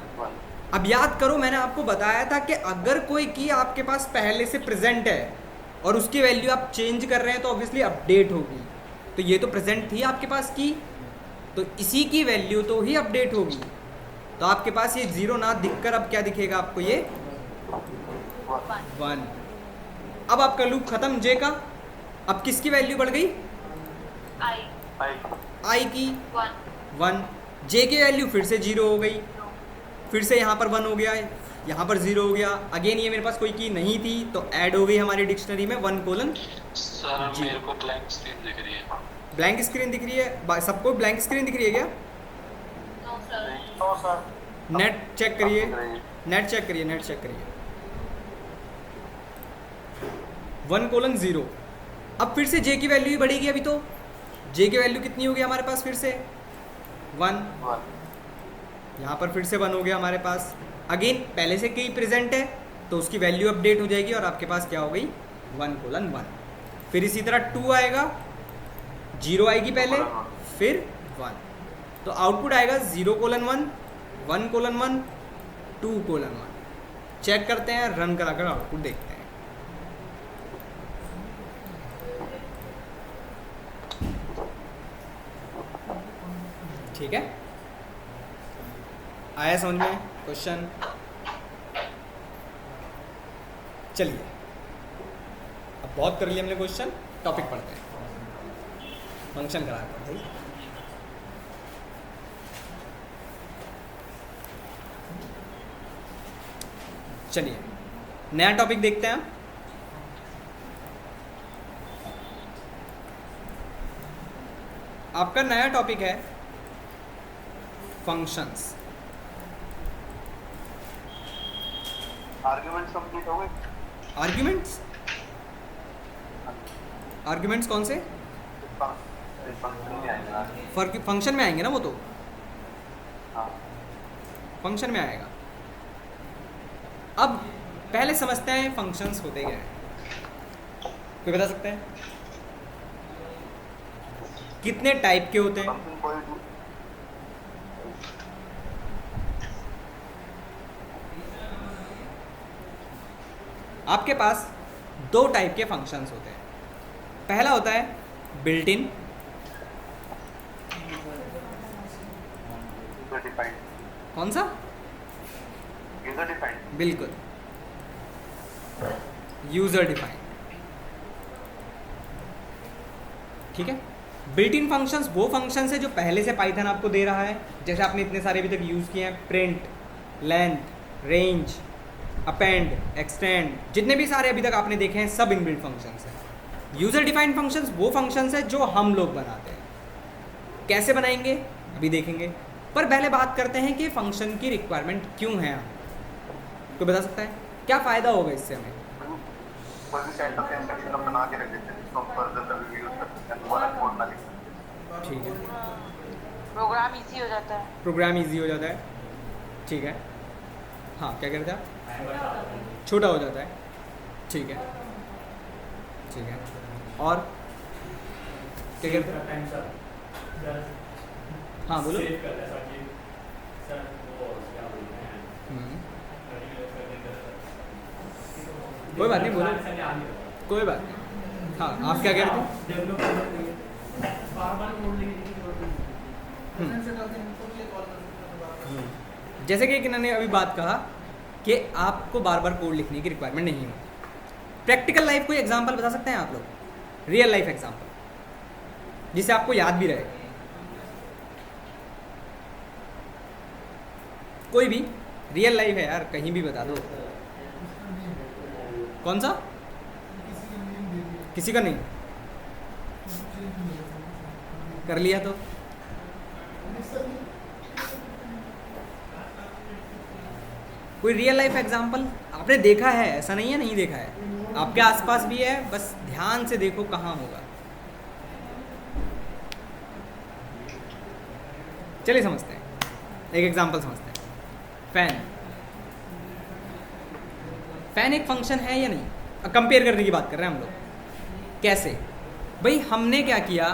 S1: अब याद करो, मैंने आपको बताया था कि अगर कोई की आपके पास पहले से प्रेजेंट है और उसकी वैल्यू आप चेंज कर रहे हैं तो ऑब्वियसली अपडेट होगी। तो ये तो प्रेजेंट थी आपके पास की, तो इसी की वैल्यू तो ही अपडेट होगी। तो आपके पास ये 0 ना दिखकर अब क्या दिखेगा आपको? ये 1। अब आपका लूप खत्म जे का। अब किसकी वैल्यू बढ़ गई? आई की 1। जे की वैल्यू फिर से 0 हो गई, फिर से यहाँ पर 1 हो गया है, यहाँ पर 0 हो गया। अगेन ये मेरे पास कोई की नहीं थी, तो ऐड हो गई हमारी डिक्शनरी में 1:0।
S4: सर मेरे को ब्लैंक स्क्रीन दिख रही है।
S1: ब्लैंक स्क्रीन दिख रही है? सबको ब्लैंक स्क्रीन दिख रही है क्या?
S3: No sir.
S2: तो सर
S1: नेट चेक करिए, नेट चेक करिए, नेट चेक करिए। 1:0। अब फिर से जे की वैल्यू ही बढ़ेगी। अभी तो जे की वैल्यू कितनी होगी हमारे पास? फिर से 1। यहाँ पर फिर से 1 हो गया हमारे पास। अगेन पहले से कहीं प्रेजेंट है तो उसकी वैल्यू अपडेट हो जाएगी और आपके पास क्या हो गई? 1:1। फिर इसी तरह 2 आएगा, 0 आएगी पहले, फिर 1। तो आउटपुट आएगा 0:1 1:1 2:1। चेक करते हैं, रन कराकर आउटपुट देखते हैं। ठीक है, आया समझ में क्वेश्चन? चलिए, अब बहुत कर लिया हमने क्वेश्चन, टॉपिक पढ़ते हैं। फंक्शन करा भाई। चलिए नया टॉपिक देखते हैं। आपका नया टॉपिक है फंक्शंस।
S2: आर्ग्यूमेंट्स कंप्लीट हो गए?
S1: आर्ग्यूमेंट्स? आर्ग्यूमेंट्स कौन से?
S2: फंक्शन में आएगा।
S1: फर्क फंक्शन में आएंगे ना वो तो,
S2: हाँ
S1: फंक्शन में आएगा। अब पहले समझते हैं फंक्शंस होते क्या हैं। कोई बता सकता है कितने टाइप के होते हैं?
S2: फंक्शन कोई भी
S1: आपके पास दो टाइप के फंक्शंस होते हैं। पहला होता है बिल्ट इन,
S2: यूजर डिफाइंड।
S1: कौन सा?
S2: User defined.
S1: बिल्कुल, यूजर डिफाइंड। ठीक है, बिल्ट इन फंक्शंस वो फंक्शंस है जो पहले से पाइथन आपको दे रहा है, जैसे आपने इतने सारे अभी तक यूज़ किए हैं, print, length, range, append, extend, जितने भी सारे अभी तक आपने देखे हैं सब इनबिल्ट फंक्शंस हैं। यूज़र डिफाइंड फंक्शंस वो फंक्शंस है जो हम लोग बनाते हैं। कैसे बनाएंगे अभी देखेंगे, पर पहले बात करते हैं कि फंक्शन की रिक्वायरमेंट क्यों है। कोई बता सकता है क्या फ़ायदा होगा इससे हमें?
S2: कोई भी सेट ऑफ इंस्ट्रक्शन हम बना के रख देते हैं जिसको हम फर्दर कभी यूज कर सकते हैं, दोबारा कोड ना लिख सकते।
S1: ठीक है,
S5: प्रोग्राम इजी हो जाता है।
S1: प्रोग्राम इजी हो जाता है। ठीक है, हाँ क्या कहते हैं आप? छोटा हो जाता है। ठीक है, ठीक है, और क्या कहते हैं? हाँ बोलो। हम्म, कोई बात नहीं, बोलो, कोई बात नहीं। हाँ आप क्या कह रहे थे? जैसे कि इन्होंने अभी बात कहा कि आपको बार बार कोड लिखने की रिक्वायरमेंट नहीं होती। प्रैक्टिकल लाइफ कोई एग्जांपल बता सकते हैं आप लोग? रियल लाइफ एग्जांपल जिसे आपको याद भी रहे, कोई भी रियल लाइफ है यार, कहीं भी बता दो। कौन सा? किसी का नहीं कर लिया तो कोई रियल लाइफ एग्जांपल आपने देखा है? ऐसा नहीं है नहीं देखा है, आपके आसपास भी है, बस ध्यान से देखो कहाँ होगा। चलिए समझते हैं, एक एग्जांपल समझते हैं। फैन, फैन एक फंक्शन है या नहीं? कंपेयर करने की बात कर रहे हैं हम लोग। कैसे भाई? हमने क्या किया,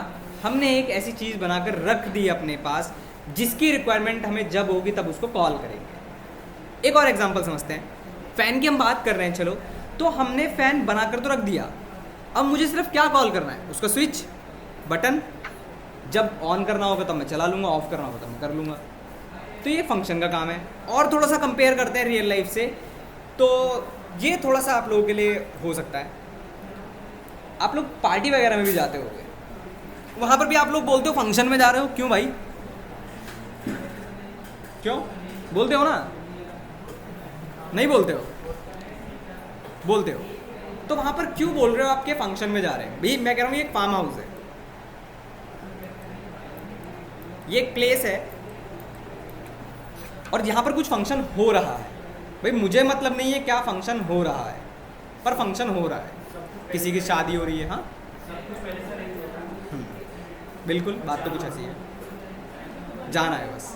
S1: हमने एक ऐसी चीज़ बनाकर रख दी अपने पास जिसकी रिक्वायरमेंट हमें जब होगी तब उसको कॉल करेंगे। एक और एग्जांपल समझते हैं। फ़ैन की हम बात कर रहे हैं, चलो तो हमने फ़ैन बनाकर तो रख दिया, अब मुझे सिर्फ क्या कॉल करना है? उसका स्विच बटन, जब ऑन करना होगा तब मैं चला लूँगा, ऑफ करना होगा तब मैं कर लूँगा। तो ये फंक्शन का काम है। और थोड़ा सा कंपेयर करते हैं रियल लाइफ से, तो ये थोड़ा सा आप लोगों के लिए हो सकता है। आप लोग पार्टी वगैरह में भी जाते होंगे, वहाँ पर भी आप लोग बोलते हो फंक्शन में जा रहे हो। क्यों भाई? क्यों बोलते हो ना? नहीं बोलते हो? बोलते हो। तो वहाँ पर क्यों बोल रहे हो आपके फंक्शन में जा रहे हैं? भाई मैं कह रहा हूँ ये एक फार्म हाउस है, ये एक प्लेस है और यहाँ पर कुछ फंक्शन हो रहा है। भाई मुझे मतलब नहीं है क्या फंक्शन हो रहा है, पर फंक्शन हो रहा है। किसी की शादी हो रही है, हाँ बिल्कुल, बात तो कुछ ऐसी है, जाना है बस।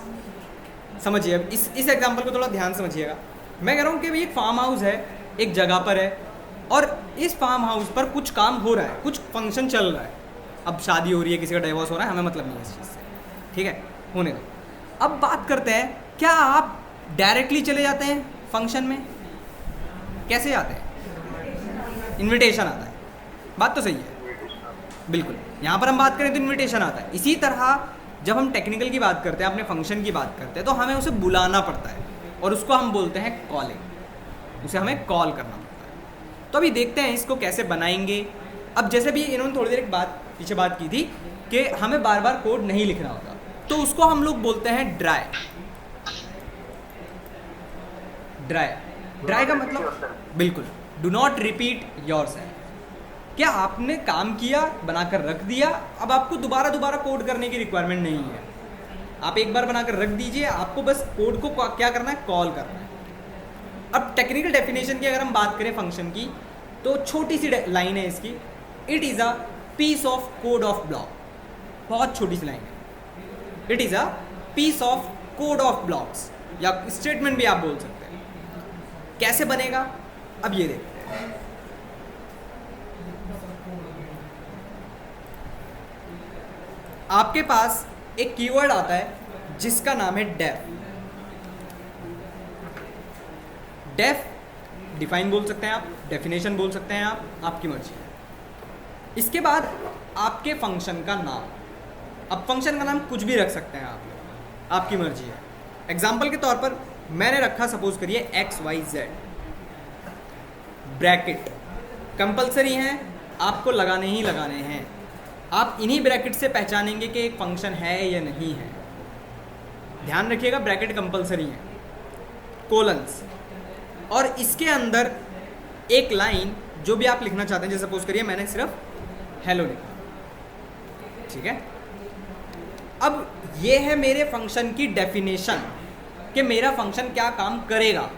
S1: समझिए अब इस एग्जांपल को थोड़ा ध्यान समझिएगा। मैं कह रहा हूँ कि भाई एक फार्म हाउस है, एक जगह पर है, और इस फार्म हाउस पर कुछ काम हो रहा है, कुछ फंक्शन चल रहा है। अब शादी हो रही है, किसी का डाइवोर्स हो रहा है, हमें मतलब नहीं है इस चीज़ से, ठीक है, होने दो। अब बात करते हैं, क्या आप डायरेक्टली चले जाते हैं फंक्शन में? कैसे जाते हैं? इनविटेशन आता है, बात तो सही है, बिल्कुल। यहाँ पर हम बात करें तो इनविटेशन आता है। इसी तरह जब हम टेक्निकल की बात करते हैं, अपने फंक्शन की बात करते हैं, तो हमें उसे बुलाना पड़ता है और उसको हम बोलते हैं कॉलिंग। उसे हमें कॉल करना पड़ता है। तो अभी देखते हैं इसको कैसे बनाएंगे। अब जैसे भी इन्होंने थोड़ी देर एक पीछे बात की थी कि हमें बार बार कोड नहीं लिखना होता, तो उसको हम लोग बोलते हैं ड्राई। ड्राई का मतलब बिल्कुल, डू नॉट रिपीट योरसेल्फ। क्या आपने काम किया, बनाकर रख दिया, अब आपको दोबारा कोड करने की रिक्वायरमेंट नहीं है। आप एक बार बनाकर रख दीजिए, आपको बस कोड को क्या करना है? कॉल करना है। अब टेक्निकल डेफिनेशन की अगर हम बात करें फंक्शन की, तो छोटी सी लाइन है इसकी, it is a piece of code of block. बहुत छोटी सी लाइन है। It is a piece of code of blocks या स्टेटमेंट भी आप बोल सकते हैं। कैसे बनेगा अब ये देखते हैं। आपके पास एक कीवर्ड आता है जिसका नाम है डेफ। डेफ डिफाइन बोल सकते हैं आप, डेफिनेशन बोल सकते हैं आप, आपकी मर्जी है। इसके बाद आपके फंक्शन का नाम। अब फंक्शन का नाम कुछ भी रख सकते हैं आप, आपकी मर्जी है। एग्जाम्पल के तौर पर मैंने रखा सपोज करिए XYZ। ब्रैकेट कंपलसरी हैं, आपको लगाने ही लगाने हैं। आप इन्हीं ब्रैकेट से पहचानेंगे कि एक फंक्शन है या नहीं है। ध्यान रखिएगा ब्रैकेट कंपलसरी हैं। कोलन्स और इसके अंदर एक लाइन जो भी आप लिखना चाहते हैं, जैसे सपोज करिए मैंने सिर्फ हेलो लिखा, ठीक है। अब ये है मेरे फंक्शन की डेफिनेशन कि मेरा फंक्शन क्या काम करेगा।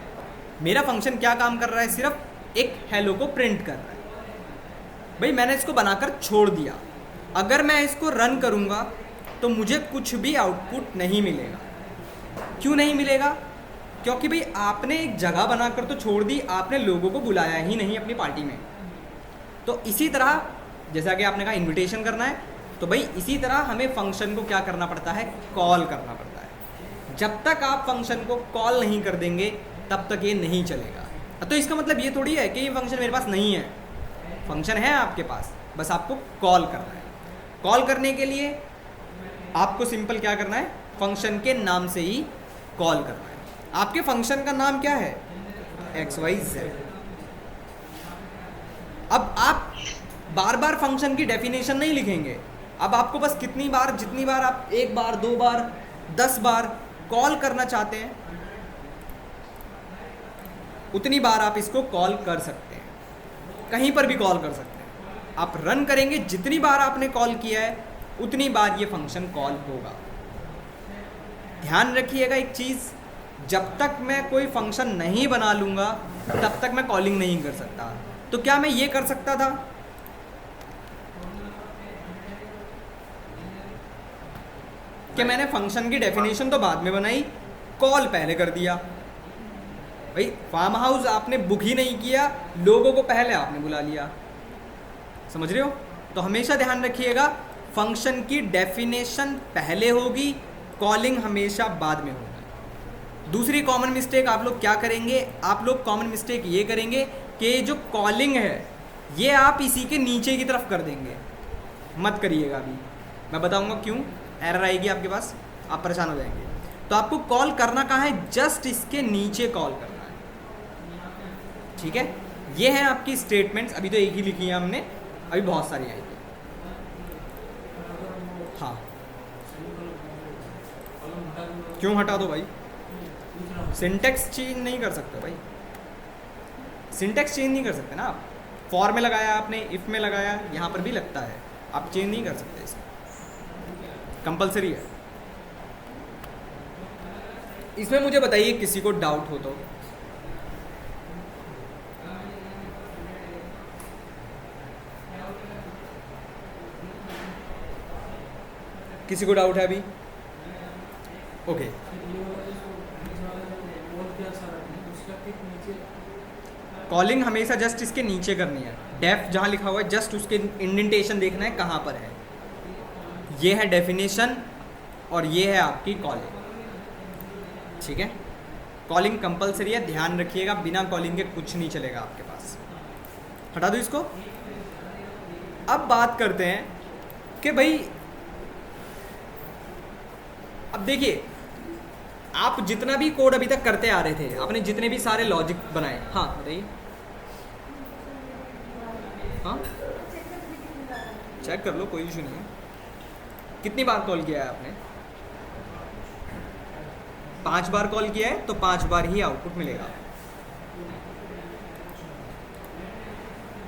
S1: मेरा फंक्शन क्या काम कर रहा है, सिर्फ एक हेलो को प्रिंट कर रहा है। भाई मैंने इसको बनाकर छोड़ दिया, अगर मैं इसको रन करूँगा तो मुझे कुछ भी आउटपुट नहीं मिलेगा। क्यों नहीं मिलेगा? क्योंकि भाई आपने एक जगह बनाकर तो छोड़ दी, आपने लोगों को बुलाया ही नहीं अपनी पार्टी में। तो इसी तरह जैसा कि आपने कहा इनविटेशन करना है, तो भाई इसी तरह हमें फंक्शन को क्या करना पड़ता है, कॉल करना पड़ता है। जब तक आप फंक्शन को कॉल नहीं कर देंगे तब तक ये नहीं चलेगा। तो इसका मतलब ये थोड़ी है कि ये फंक्शन मेरे पास नहीं है, फंक्शन है आपके पास, बस आपको कॉल करना है। कॉल करने के लिए आपको सिंपल क्या करना है, फंक्शन के नाम से ही कॉल करना है। आपके फंक्शन का नाम क्या है, XYZ। अब आप बार बार फंक्शन की डेफिनेशन नहीं लिखेंगे। अब आपको बस कितनी बार, जितनी बार आप 1 बार 2 बार 10 बार कॉल करना चाहते हैं उतनी बार आप इसको कॉल कर सकते हैं। कहीं पर भी कॉल कर सकते हैं। आप रन करेंगे, जितनी बार आपने कॉल किया है उतनी बार ये फंक्शन कॉल होगा। ध्यान रखिएगा एक चीज़, जब तक मैं कोई फंक्शन नहीं बना लूँगा तब तक मैं कॉलिंग नहीं कर सकता। तो क्या मैं ये कर सकता था कि मैंने फंक्शन की डेफिनेशन तो बाद में बनाई, कॉल पहले कर दिया। भाई फार्म हाउस आपने बुक ही नहीं किया, लोगों को पहले आपने बुला लिया। समझ रहे हो? तो हमेशा ध्यान रखिएगा फंक्शन की डेफिनेशन पहले होगी, कॉलिंग हमेशा बाद में होगी। दूसरी कॉमन मिस्टेक आप लोग क्या करेंगे, आप लोग कॉमन मिस्टेक ये करेंगे कि जो कॉलिंग है ये आप इसी के नीचे की तरफ कर देंगे। मत करिएगा, अभी मैं बताऊंगा क्यों। एरर आएगी आपके पास, आप परेशान हो जाएंगे। तो आपको कॉल करना कहाँ है, जस्ट इसके नीचे कॉल करना है, ठीक है। ये है आपकी स्टेटमेंट्स। अभी तो एक ही लिखी है हमने, अभी बहुत सारी आएगी। हाँ क्यों हटा दो भाई, सिंटेक्स चेंज नहीं कर सकते भाई, सिंटेक्स चेंज नहीं कर सकते ना आप। फॉर में लगाया आपने, इफ में लगाया, यहाँ पर भी लगता है, आप चेंज नहीं कर सकते, इसको कंपलसरी है। इसमें मुझे बताइए किसी को डाउट हो तो। किसी को डाउट है अभी? ओके कॉलिंग हमेशा जस्ट इसके नीचे करनी है। डेफ जहाँ लिखा हुआ है जस्ट उसके इंडेंटेशन देखना है कहाँ पर है। ये है डेफिनेशन और ये है आपकी कॉलिंग, ठीक है। कॉलिंग कंपलसरी है, ध्यान रखिएगा, बिना कॉलिंग के कुछ नहीं चलेगा आपके पास। हटा दो इसको। अब बात करते हैं कि भाई अब देखिए, आप जितना भी कोड अभी तक करते आ रहे थे, आपने जितने भी सारे लॉजिक बनाए, हाँ बताइए। हाँ चेक कर लो, कोई इशू नहीं है। कितनी बार कॉल किया है आपने? 5 बार कॉल किया है तो 5 बार ही आउटपुट मिलेगा।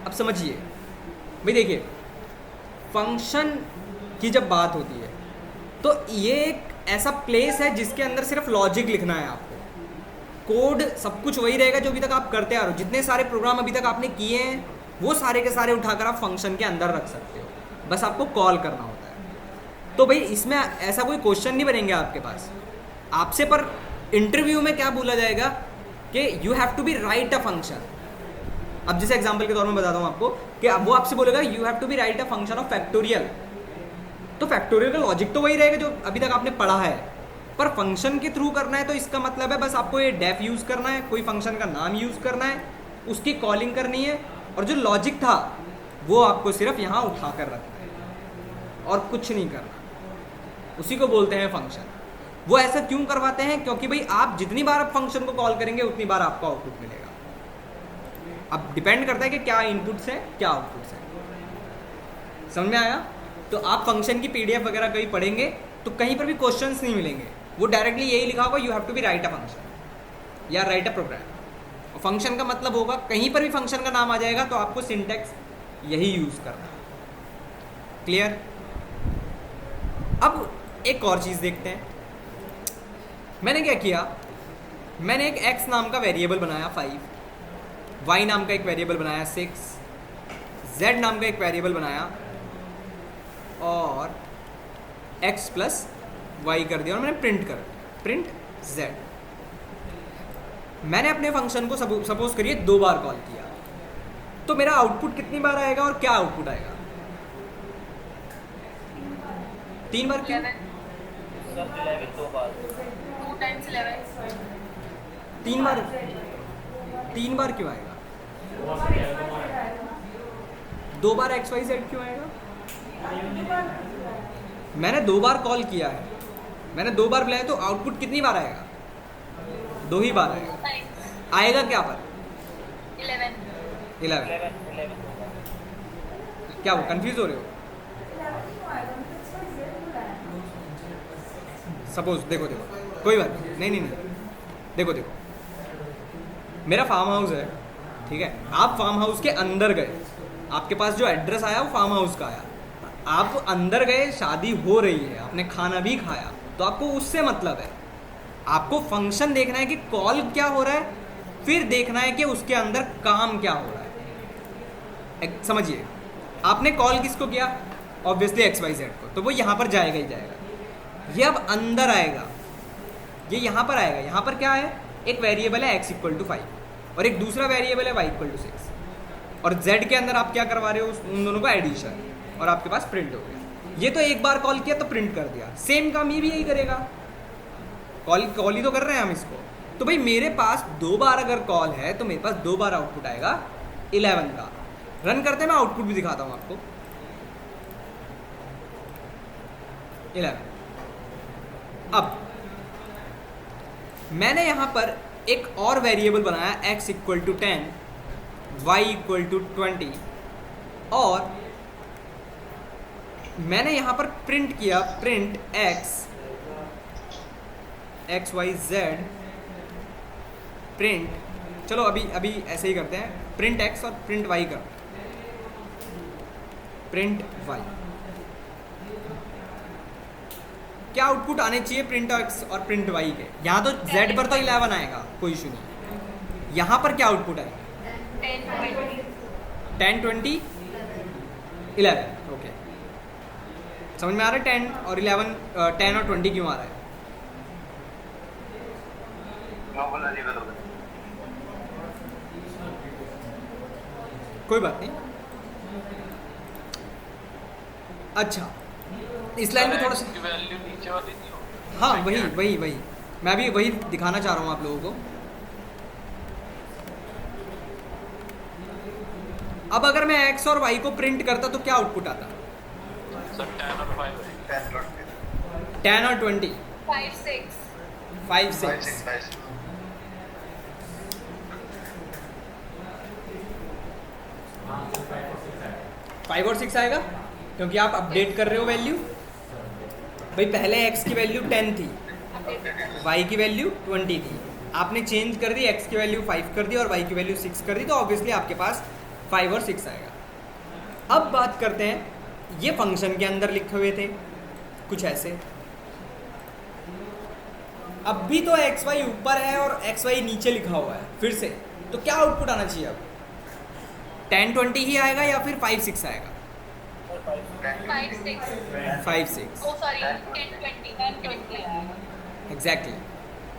S1: अब समझिए भाई, देखिए फंक्शन की जब बात होती है तो ये एक ऐसा प्लेस है जिसके अंदर सिर्फ लॉजिक लिखना है आपको। कोड सब कुछ वही रहेगा जो अभी तक आप करते आ रहे हो। जितने सारे प्रोग्राम अभी तक आपने किए हैं वो सारे के सारे उठाकर आप फंक्शन के अंदर रख सकते हो, बस आपको कॉल करना होता है। तो भाई इसमें ऐसा कोई क्वेश्चन नहीं बनेंगे आपके पास आपसे, पर इंटरव्यू में क्या बोला जाएगा कि you have to be write a function. अब जैसे एग्जांपल के तौर में बताता हूँ आपको कि अब वो आपसे बोलेगा you have to be write a function of factorial, तो फैक्टोरियल का लॉजिक तो वही रहेगा जो अभी तक आपने पढ़ा है, पर फंक्शन के थ्रू करना है तो इसका मतलब है बस आपको ये डेफ यूज़ करना है, कोई फंक्शन का नाम यूज़ करना है, उसकी कॉलिंग करनी है, और जो लॉजिक था वो आपको सिर्फ यहाँ उठा कर रखना है और कुछ नहीं करना, उसी को बोलते हैं फंक्शन। वो ऐसा क्यों करवाते हैं? क्योंकि भाई आप जितनी बार आप फंक्शन को कॉल करेंगे उतनी बार आपको आउटपुट मिलेगा। अब डिपेंड करता है कि क्या इनपुट्स है क्या आउटपुट्स है। समझ में आया? तो आप फंक्शन की पीडीएफ वगैरह कहीं पढ़ेंगे तो कहीं पर भी क्वेश्चंस नहीं मिलेंगे, वो डायरेक्टली यही लिखा होगा you have to be write a function या राइट अ प्रोग्राम। और फंक्शन का मतलब होगा कहीं पर भी फंक्शन का नाम आ जाएगा तो आपको सिंटैक्स यही यूज़ करना है। क्लियर? अब एक और चीज़ देखते हैं। मैंने क्या किया, मैंने एक x नाम का वेरिएबल बनाया 5, y नाम का एक वेरिएबल बनाया 6, z नाम का एक वेरिएबल बनाया और x प्लस वाई कर दिया और मैंने प्रिंट कर दिया, प्रिंट z। मैंने अपने फंक्शन को सपोज करिए 2 बार कॉल किया, तो मेरा आउटपुट कितनी बार आएगा और क्या आउटपुट आएगा? 3 बार क्यों?
S3: 2 times 11
S1: 3 बार क्यों आएगा? 2 बार एक्स वाई जेड क्यों आएगा? मैंने 2 बार कॉल किया है, मैंने 2 बार बुलाया, तो आउटपुट कितनी बार आएगा? 2 ही बार आएगा।
S3: times
S1: आएगा क्या पर?
S3: 11
S1: क्या वो कंफ्यूज हो रहे हो? सपोज देखो कोई बात नहीं, देखो मेरा फार्म हाउस है, ठीक है, आप फार्म हाउस के अंदर गए, आपके पास जो एड्रेस आया वो फार्म हाउस का आया, आप अंदर गए, शादी हो रही है, आपने खाना भी खाया, तो आपको उससे मतलब है। आपको फंक्शन देखना है कि कॉल क्या हो रहा है, फिर देखना है कि उसके अंदर काम क्या हो रहा है। समझिए, आपने कॉल किसको किया? ऑब्वियसली एक्स वाई जेड को, तो वो यहाँ पर जाएगा ही जाएगा। ये अब अंदर आएगा, ये यहाँ पर आएगा। यहाँ पर क्या है? एक वेरिएबल है x इक्वल टू 5 और एक दूसरा वेरिएबल है y इक्वल टू 6, और z के अंदर आप क्या करवा रहे हो? उन दोनों का एडिशन, और आपके पास प्रिंट हो गया। ये तो एक बार कॉल किया तो प्रिंट कर दिया, सेम काम ये भी यही करेगा। कॉल ही तो कर रहे हैं हम इसको। तो भाई मेरे पास 2 बार अगर कॉल है तो मेरे पास 2 बार आउटपुट आएगा 11 का। रन करते हैं, मैं आउटपुट भी दिखाता हूँ आपको। 11। अब मैंने यहाँ पर एक और वेरिएबल बनाया x equal to 10, y equal to 20, और मैंने यहाँ पर प्रिंट किया, print x y z, print, चलो अभी ऐसे ही करते हैं, प्रिंट x और प्रिंट y करते हैं, प्रिंट y। क्या आउटपुट आने चाहिए प्रिंट x और प्रिंट y के? यहाँ तो z पर तो 11 आएगा, कोई इशू नहीं। यहाँ पर क्या आउटपुट आएगा? 10 20 11। ओके, समझ में आ रहा है? 10 और 11, 10 और 20 क्यों आ रहा है? कोई बात नहीं। अच्छा, इस लाइन में थोड़ा सा
S4: वैल्यू नीचे वाली नहीं हो?
S1: हाँ, वही मैं भी वही दिखाना चाह रहा हूँ आप लोगों को। अब अगर मैं x और y को प्रिंट करता तो क्या आउटपुट आता?
S4: सर 10 और 5
S1: 10 और 20 5 6 5 और 6 आएगा, क्योंकि आप अपडेट कर रहे हो वैल्यू। भाई पहले x की वैल्यू 10 थी, y की वैल्यू 20 थी, आपने चेंज कर दी, x की वैल्यू 5 कर दी और y की वैल्यू 6 कर दी, तो ऑब्वियसली आपके पास 5 और 6 आएगा। अब बात करते हैं, ये फंक्शन के अंदर लिखे हुए थे कुछ ऐसे। अब भी तो एक्स वाई ऊपर है और एक्स वाई नीचे लिखा हुआ है फिर से, तो क्या आउटपुट आना चाहिए? अब 10 20 ही आएगा या फिर 5 6 आएगा?
S3: 5 6
S1: 5 6
S3: oh sorry 10 20
S1: एग्जैक्टली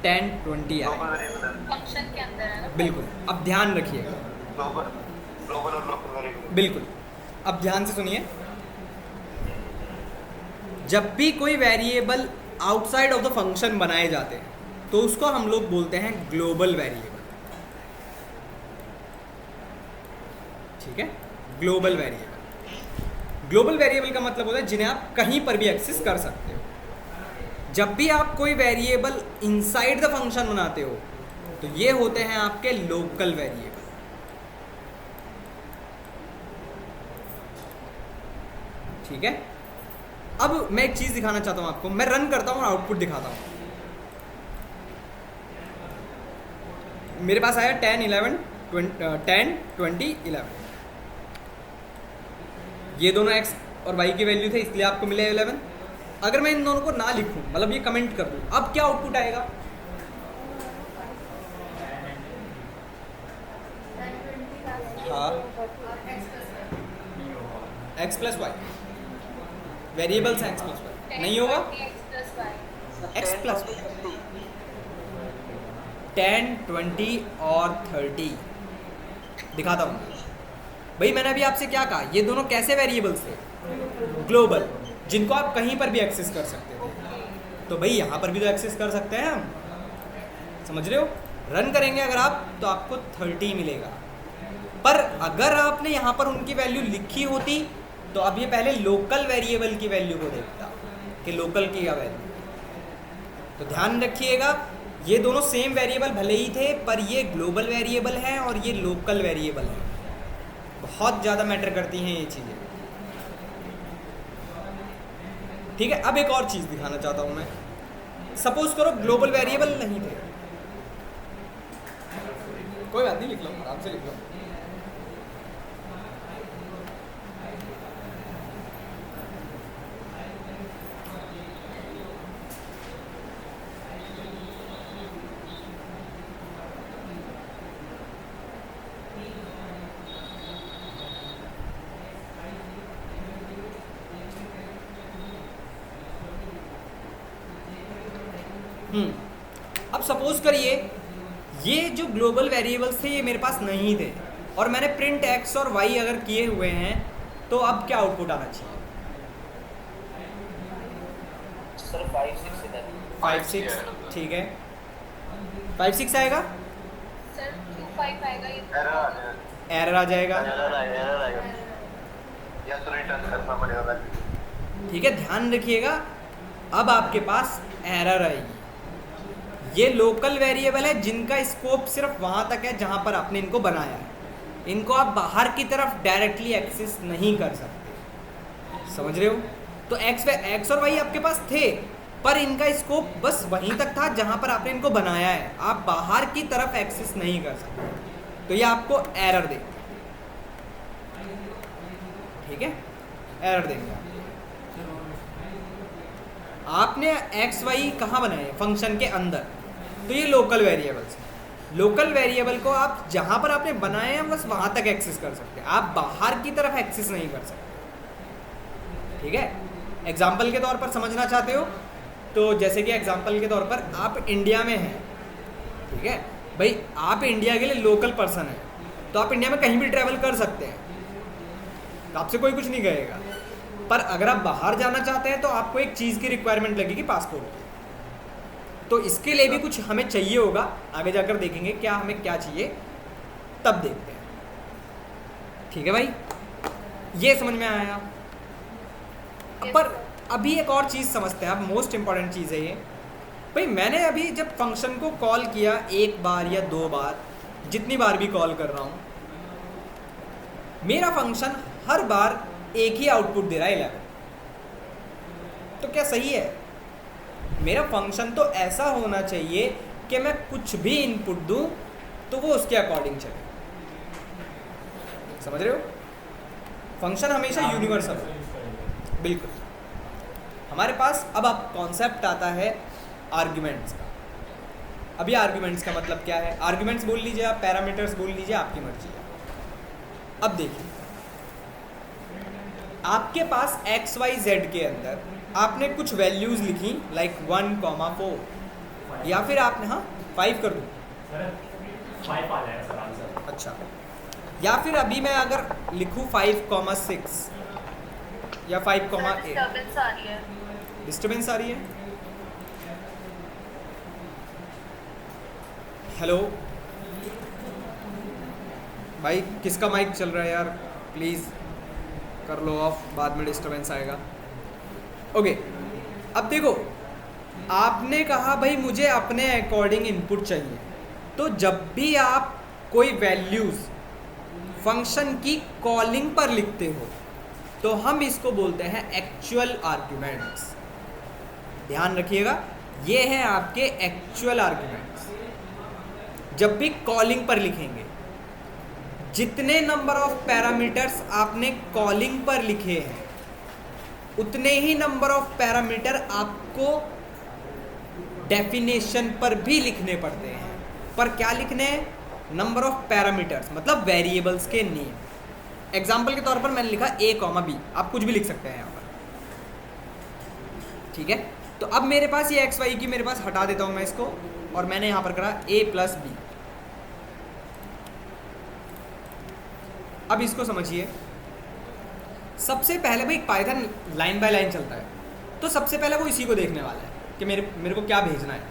S1: 10 20
S2: ग्लोबल
S1: आएगा।
S2: वेरिएबल है,
S3: फंक्शन के अंदर है ना।
S1: बिल्कुल, अब ध्यान रखिएगा,
S2: ग्लोबल और लोकल वेरिएबल।
S1: बिल्कुल। अब ध्यान से सुनिए, जब भी कोई variable outside of the function बनाए जाते हैं तो उसको हम लोग बोलते हैं ग्लोबल वेरिएबल। ठीक है, ग्लोबल वेरिएबल। ग्लोबल वेरिएबल का मतलब होता है जिन्हें आप कहीं पर भी एक्सेस कर सकते हो। जब भी आप कोई वेरिएबल इनसाइड द फंक्शन बनाते हो तो ये होते हैं आपके लोकल वेरिएबल। ठीक है, अब मैं एक चीज दिखाना चाहता हूं आपको। मैं रन करता हूं और आउटपुट दिखाता हूं। मेरे पास आया 10 11 10 20 11। ये दोनों x और y की वैल्यू थे, इसलिए आपको मिले 11। अगर मैं इन दोनों को ना लिखूं, मतलब ये कमेंट कर दूं, अब क्या आउटपुट आएगा? हाँ, x प्लस वाई, वेरिएबल्स हैं x प्लस वाई, नहीं होगा x प्लस 10 20 और 30। दिखाता हूँ भाई। मैंने अभी आपसे क्या कहा, ये दोनों कैसे वेरिएबल्स थे? ग्लोबल, जिनको आप कहीं पर भी एक्सेस कर सकते थे। तो भाई यहाँ पर भी तो एक्सेस कर सकते हैं हम, समझ रहे हो? रन करेंगे अगर आप तो आपको 30 मिलेगा। पर अगर आपने यहाँ पर उनकी वैल्यू लिखी होती तो अब ये पहले लोकल वेरिएबल की वैल्यू को देखता कि लोकल की क्या वैल्यू। तो ध्यान रखिएगा, ये दोनों सेम वेरिएबल भले ही थे, पर ये ग्लोबल वेरिएबल है और ये लोकल वेरिएबल है। बहुत ज़्यादा मैटर करती हैं ये चीज़ें। ठीक है, अब एक और चीज़ दिखाना चाहता हूँ मैं। सपोज करो ग्लोबल वेरिएबल नहीं थे, कोई बात नहीं, लिख लो, आराम से लिख लो। अब सपोज करिए ये जो ग्लोबल वेरिएबल्स थे ये मेरे पास नहीं थे और मैंने प्रिंट x और y अगर किए हुए हैं, तो अब क्या आउटपुट आना चाहिए?
S6: सर 5 6 इधर
S1: 5 6, ठीक है, 5 6 आएगा,
S3: सर 2 5 आएगा ये।
S2: एरर आ जाएगा
S1: एरर आ जाएगा।
S6: एरर आएगा।
S2: या तो रिटर्न करना पड़ेगा वैल्यू।
S1: ठीक है, ध्यान रखिएगा, अब आपके पास एरर आएगी। ये लोकल वेरिएबल है जिनका स्कोप सिर्फ वहाँ तक है जहाँ पर आपने इनको बनाया है। इनको आप बाहर की तरफ डायरेक्टली एक्सेस नहीं कर सकते, समझ रहे हो? तो एक्स और वाई आपके पास थे, पर इनका स्कोप बस वहीं तक था जहाँ पर आपने इनको बनाया है। आप बाहर की तरफ एक्सेस नहीं कर सकते, तो ये आपको एरर देगा। ठीक है, एरर देंगे। आपने एक्स वाई कहाँ बनाए? फंक्शन के अंदर, तो ये लोकल वेरिएबल्स हैं। लोकल वेरिएबल को आप जहाँ पर आपने बनाए हैं बस वहाँ तक एक्सेस कर सकते हैं, आप बाहर की तरफ एक्सेस नहीं कर सकते। ठीक है, एग्जाम्पल के तौर पर समझना चाहते हो तो जैसे कि एग्जाम्पल के तौर पर आप इंडिया में हैं, ठीक है भाई, आप इंडिया के लिए लोकल पर्सन हैं, तो आप इंडिया में कहीं भी ट्रैवल कर सकते हैं, तो आपसे कोई कुछ नहीं कहेगा। पर अगर आप बाहर जाना चाहते हैं तो आपको एक चीज़ की रिक्वायरमेंट लगेगी, पासपोर्ट की। तो इसके लिए भी कुछ हमें चाहिए होगा, आगे जाकर देखेंगे क्या हमें क्या चाहिए, तब देखते हैं। ठीक है भाई, ये समझ में आया? पर अभी एक और चीज़ समझते हैं, अब मोस्ट इंपॉर्टेंट चीज़ है ये भाई। मैंने अभी जब फंक्शन को कॉल किया 1 बार या 2 बार, जितनी बार भी कॉल कर रहा हूँ, मेरा फंक्शन हर बार एक ही आउटपुट दे रहा है 11। तो क्या सही है? मेरा फंक्शन तो ऐसा होना चाहिए कि मैं कुछ भी इनपुट दूं तो वो उसके अकॉर्डिंग चले। समझ रहे हो? फंक्शन हमेशा यूनिवर्सल हो। बिल्कुल। हमारे पास अब कॉन्सेप्ट आता है आर्ग्यूमेंट्स का। अभी आर्ग्यूमेंट्स का मतलब क्या है? आर्ग्यूमेंट्स बोल लीजिए आप, पैरामीटर्स बोल लीजिए, आपकी मर्जी है। अब देखिए, आपके पास एक्स वाई जेड के अंदर आपने कुछ वैल्यूज़ लिखी लाइक 1,4 या फिर आपने 5 कर दूँ,
S7: सर 5 आ जाएगा सर आंसर।
S1: अच्छा, या फिर अभी मैं अगर लिखूँ 5,6 या 5,8,
S3: डिस्टर्बेंस आ रही है।
S1: डिस्टर्बेंस आ रही है। हेलो भाई, किसका माइक चल रहा है यार, प्लीज़ कर लो ऑफ, बाद में डिस्टर्बेंस आएगा। ओके, अब देखो, आपने कहा भाई मुझे अपने अकॉर्डिंग इनपुट चाहिए, तो जब भी आप कोई वैल्यूज़ फंक्शन की कॉलिंग पर लिखते हो तो हम इसको बोलते हैं एक्चुअल आर्ग्यूमेंट्स। ध्यान रखिएगा, ये हैं आपके एक्चुअल आर्ग्यूमेंट्स। जब भी कॉलिंग पर लिखेंगे, जितने नंबर ऑफ पैरामीटर्स आपने कॉलिंग पर लिखे हैं उतने ही नंबर ऑफ पैरामीटर आपको डेफिनेशन पर भी लिखने पड़ते हैं। पर क्या लिखने हैं? नंबर ऑफ पैरामीटर्स, मतलब वेरिएबल्स के नेम। एग्जाम्पल के तौर पर मैंने लिखा a, b, आप कुछ भी लिख सकते हैं यहाँ पर, ठीक है। तो अब मेरे पास ये एक्स वाई की मेरे पास हटा देता हूँ मैं इसको, और मैंने यहाँ पर करा a + b। अब इसको समझिए, सबसे पहले भाई पाइथन लाइन बाय लाइन चलता है, तो सबसे पहले वो इसी को देखने वाला है कि मेरे को क्या भेजना है।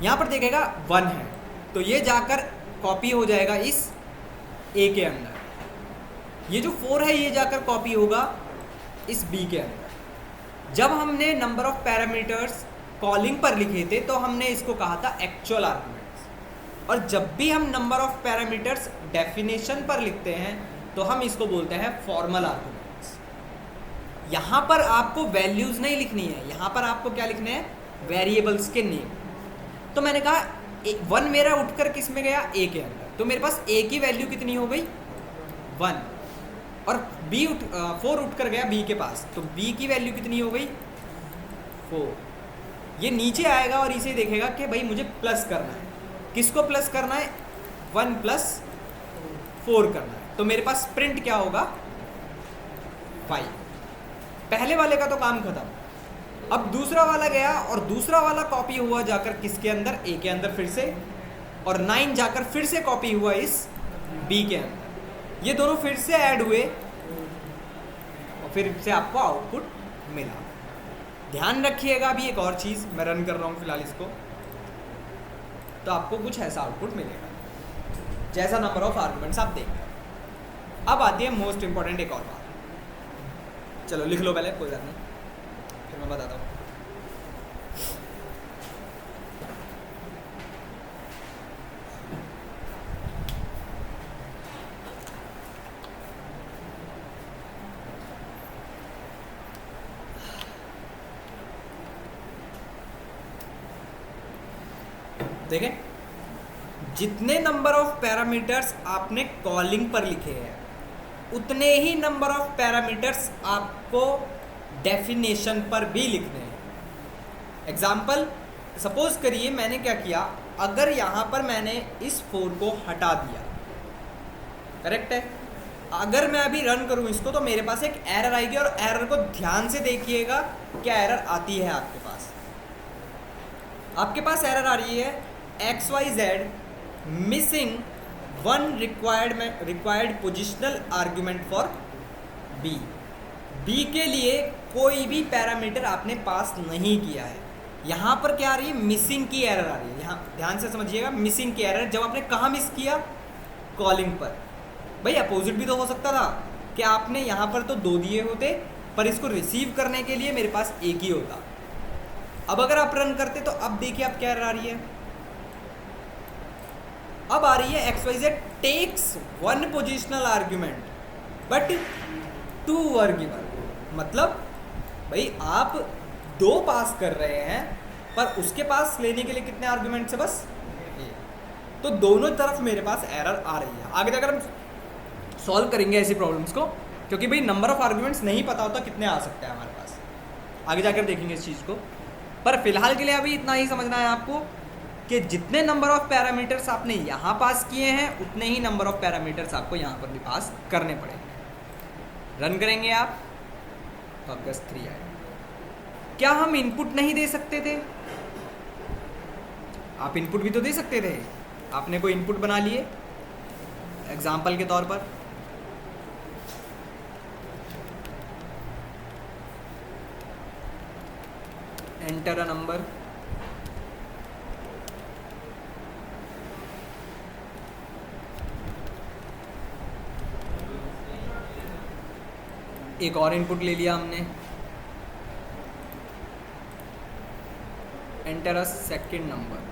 S1: यहाँ पर देखेगा 1 है, तो ये जाकर कॉपी हो जाएगा इस a के अंदर। ये जो 4 है ये जाकर कॉपी होगा इस b के अंदर। जब हमने नंबर ऑफ पैरामीटर्स कॉलिंग पर लिखे थे तो हमने इसको कहा था एक्चुअल आर्गुमेंट्स, और जब भी हम नंबर ऑफ पैरामीटर्स डेफिनेशन पर लिखते हैं तो हम इसको बोलते हैं फॉर्मल आर्गुमेंट्स। यहाँ पर आपको वैल्यूज़ नहीं लिखनी है, यहाँ पर आपको क्या लिखने हैं? वेरिएबल्स के नेम। तो मैंने कहा 1 मेरा उठकर किस में गया? a के अंदर, तो मेरे पास a की वैल्यू कितनी हो गई? 1, और 4 उठकर गया b के पास, तो b की वैल्यू कितनी हो गई? 4। ये नीचे आएगा और इसे देखेगा कि भाई मुझे प्लस करना है। किसको प्लस करना है? 1 + 4 करना है। तो मेरे पास प्रिंट क्या होगा? 5। पहले वाले का तो काम खत्म। अब दूसरा वाला गया और दूसरा वाला कॉपी हुआ जाकर किसके अंदर? a के अंदर फिर से, और 9 जाकर फिर से कॉपी हुआ इस b के अंदर। ये दोनों फिर से ऐड हुए और फिर से आपको आउटपुट मिला। ध्यान रखिएगा, अभी एक और चीज़ मैं रन कर रहा हूँ फिलहाल इसको, तो आपको कुछ ऐसा आउटपुट मिलेगा जैसा नंबर ऑफ आर्गुमेंट्स आप देखें। अब आती है मोस्ट इंपॉर्टेंट एक और बात। चलो लिख लो पहले, कोई बात नहीं, फिर मैं बताता हूँ। देखें, जितने नंबर ऑफ पैरामीटर्स आपने कॉलिंग पर लिखे हैं उतने ही नंबर ऑफ पैरामीटर्स आपको डेफिनेशन पर भी लिखने हैं। एग्जाम्पल, सपोज करिए मैंने क्या किया, अगर यहाँ पर मैंने इस 4 को हटा दिया, करेक्ट है। अगर मैं अभी रन करूँ इसको तो मेरे पास एक एरर आएगी, और एरर को ध्यान से देखिएगा क्या एरर आती है आपके पास। आपके पास एरर आ रही है XYZ missing 1 required positional argument for B। B के लिए कोई भी पैरामीटर आपने पास नहीं किया है। यहाँ पर क्या आ रही है? मिसिंग की एरर आ रही है। यहाँ ध्यान से समझिएगा, मिसिंग की एरर जब आपने कहाँ मिस किया? कॉलिंग पर। भाई अपोजिट भी तो हो सकता था कि आपने यहाँ पर तो 2 दिए होते, पर इसको रिसीव करने के लिए मेरे पास 1 ही होता। अब अगर आप रन करते तो अब देखिए आप क्या एरर आ रही है। अब आ रही है XYZ takes 1 positional argument but 2 were given. मतलब भाई आप 2 पास कर रहे हैं पर उसके पास लेने के लिए कितने आर्ग्यूमेंट्स है? बस 1। तो दोनों तरफ मेरे पास एरर आ रही है। आगे जाकर हम सॉल्व करेंगे ऐसी प्रॉब्लम्स को, क्योंकि भाई नंबर ऑफ आर्ग्यूमेंट्स नहीं पता होता कितने आ सकते हैं हमारे पास। आगे जाकर देखेंगे इस चीज़ को, पर फिलहाल के लिए अभी इतना ही समझना है आपको कि जितने नंबर ऑफ पैरामीटर्स आपने यहाँ पास किए हैं उतने ही नंबर ऑफ पैरामीटर्स आपको यहाँ पर भी पास करने पड़ेंगे। रन करेंगे आप तो आपके पास 3 आएगा। क्या हम इनपुट नहीं दे सकते थे? आप इनपुट भी तो दे सकते थे। आपने कोई इनपुट बना लिए एग्जाम्पल के तौर पर, एंटर अ नंबर, एक और इनपुट ले लिया हमने, enter a second number,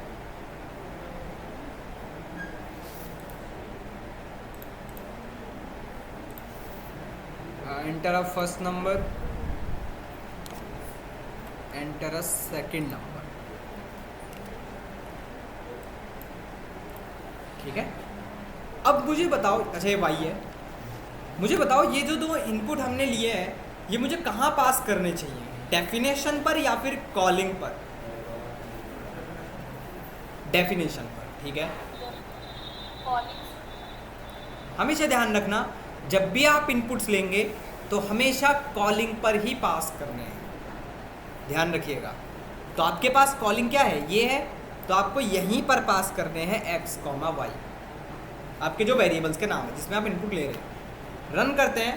S1: enter a first number, enter a second number. ठीक है, अब मुझे बताओ, अच्छा ये वाई है, मुझे बताओ ये जो 2 इनपुट हमने लिए हैं ये मुझे कहाँ पास करने चाहिए, डेफिनेशन पर या फिर कॉलिंग पर? डेफिनेशन पर। ठीक है, हमेशा ध्यान रखना जब भी आप इनपुट्स लेंगे तो हमेशा कॉलिंग पर ही पास करने हैं, ध्यान रखिएगा। तो आपके पास कॉलिंग क्या है, ये है, तो आपको यहीं पर पास करने हैं x, y, आपके जो वेरिएबल्स के नाम है जिसमें आप इनपुट ले रहे हैं। रन करते हैं,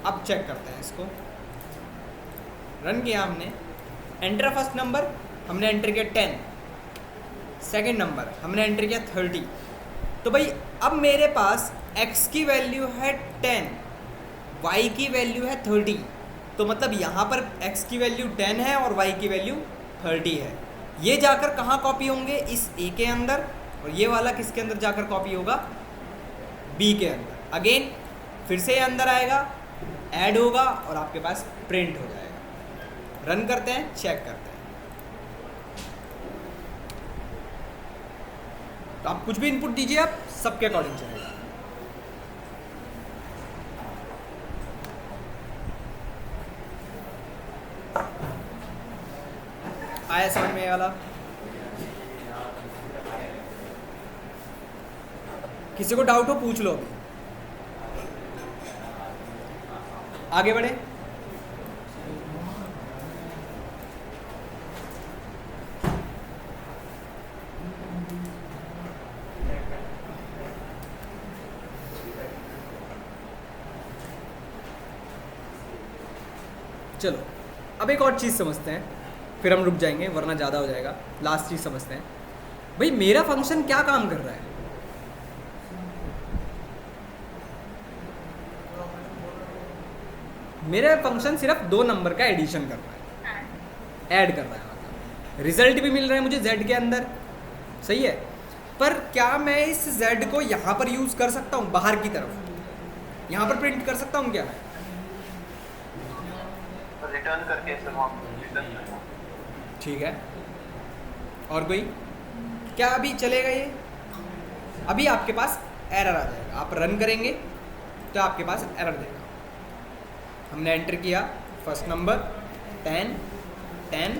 S1: अब चेक करते हैं इसको। रन किया हमने, एंटर फर्स्ट नंबर हमने एंटर किया 10, सेकंड नंबर हमने एंटर किया 30। तो भाई अब मेरे पास x की वैल्यू है 10, y की वैल्यू है 30, तो मतलब यहाँ पर x की वैल्यू 10 है और y की वैल्यू 30 है। ये जाकर कहाँ कॉपी होंगे, इस a के अंदर, और ये वाला किसके अंदर जाकर कॉपी होगा, b के अंदर। अगेन फिर से ये अंदर आएगा, ऐड होगा और आपके पास प्रिंट हो जाएगा। रन करते हैं, चेक करते हैं। तो आप कुछ भी इनपुट दीजिए, आप सबके अकॉर्डिंग चलेगा। आया समझ में ये वाला? किसी को डाउट हो पूछ लो, अभी आगे बढ़े। चलो अब एक और चीज़ समझते हैं, फिर हम रुक जाएंगे वरना ज़्यादा हो जाएगा। लास्ट चीज़ समझते हैं, भाई मेरा फंक्शन क्या काम कर रहा है। मेरा फंक्शन सिर्फ 2 नंबर का एडिशन कर रहा है, ऐड कर रहा है, मतलब रिजल्ट भी मिल रहा है मुझे z के अंदर, सही है। पर क्या मैं इस z को यहाँ पर यूज़ कर सकता हूँ, बाहर की तरफ यहाँ पर प्रिंट कर सकता हूँ क्या?
S2: रिटर्न करके सर हम रिटर्न करना।
S1: ठीक है, और कोई क्या अभी चलेगा ये? अभी आपके पास एरर आ जाएगा, आप रन करेंगे तो आपके पास एरर देगा। हमने एंटर किया फर्स्ट नंबर 10 10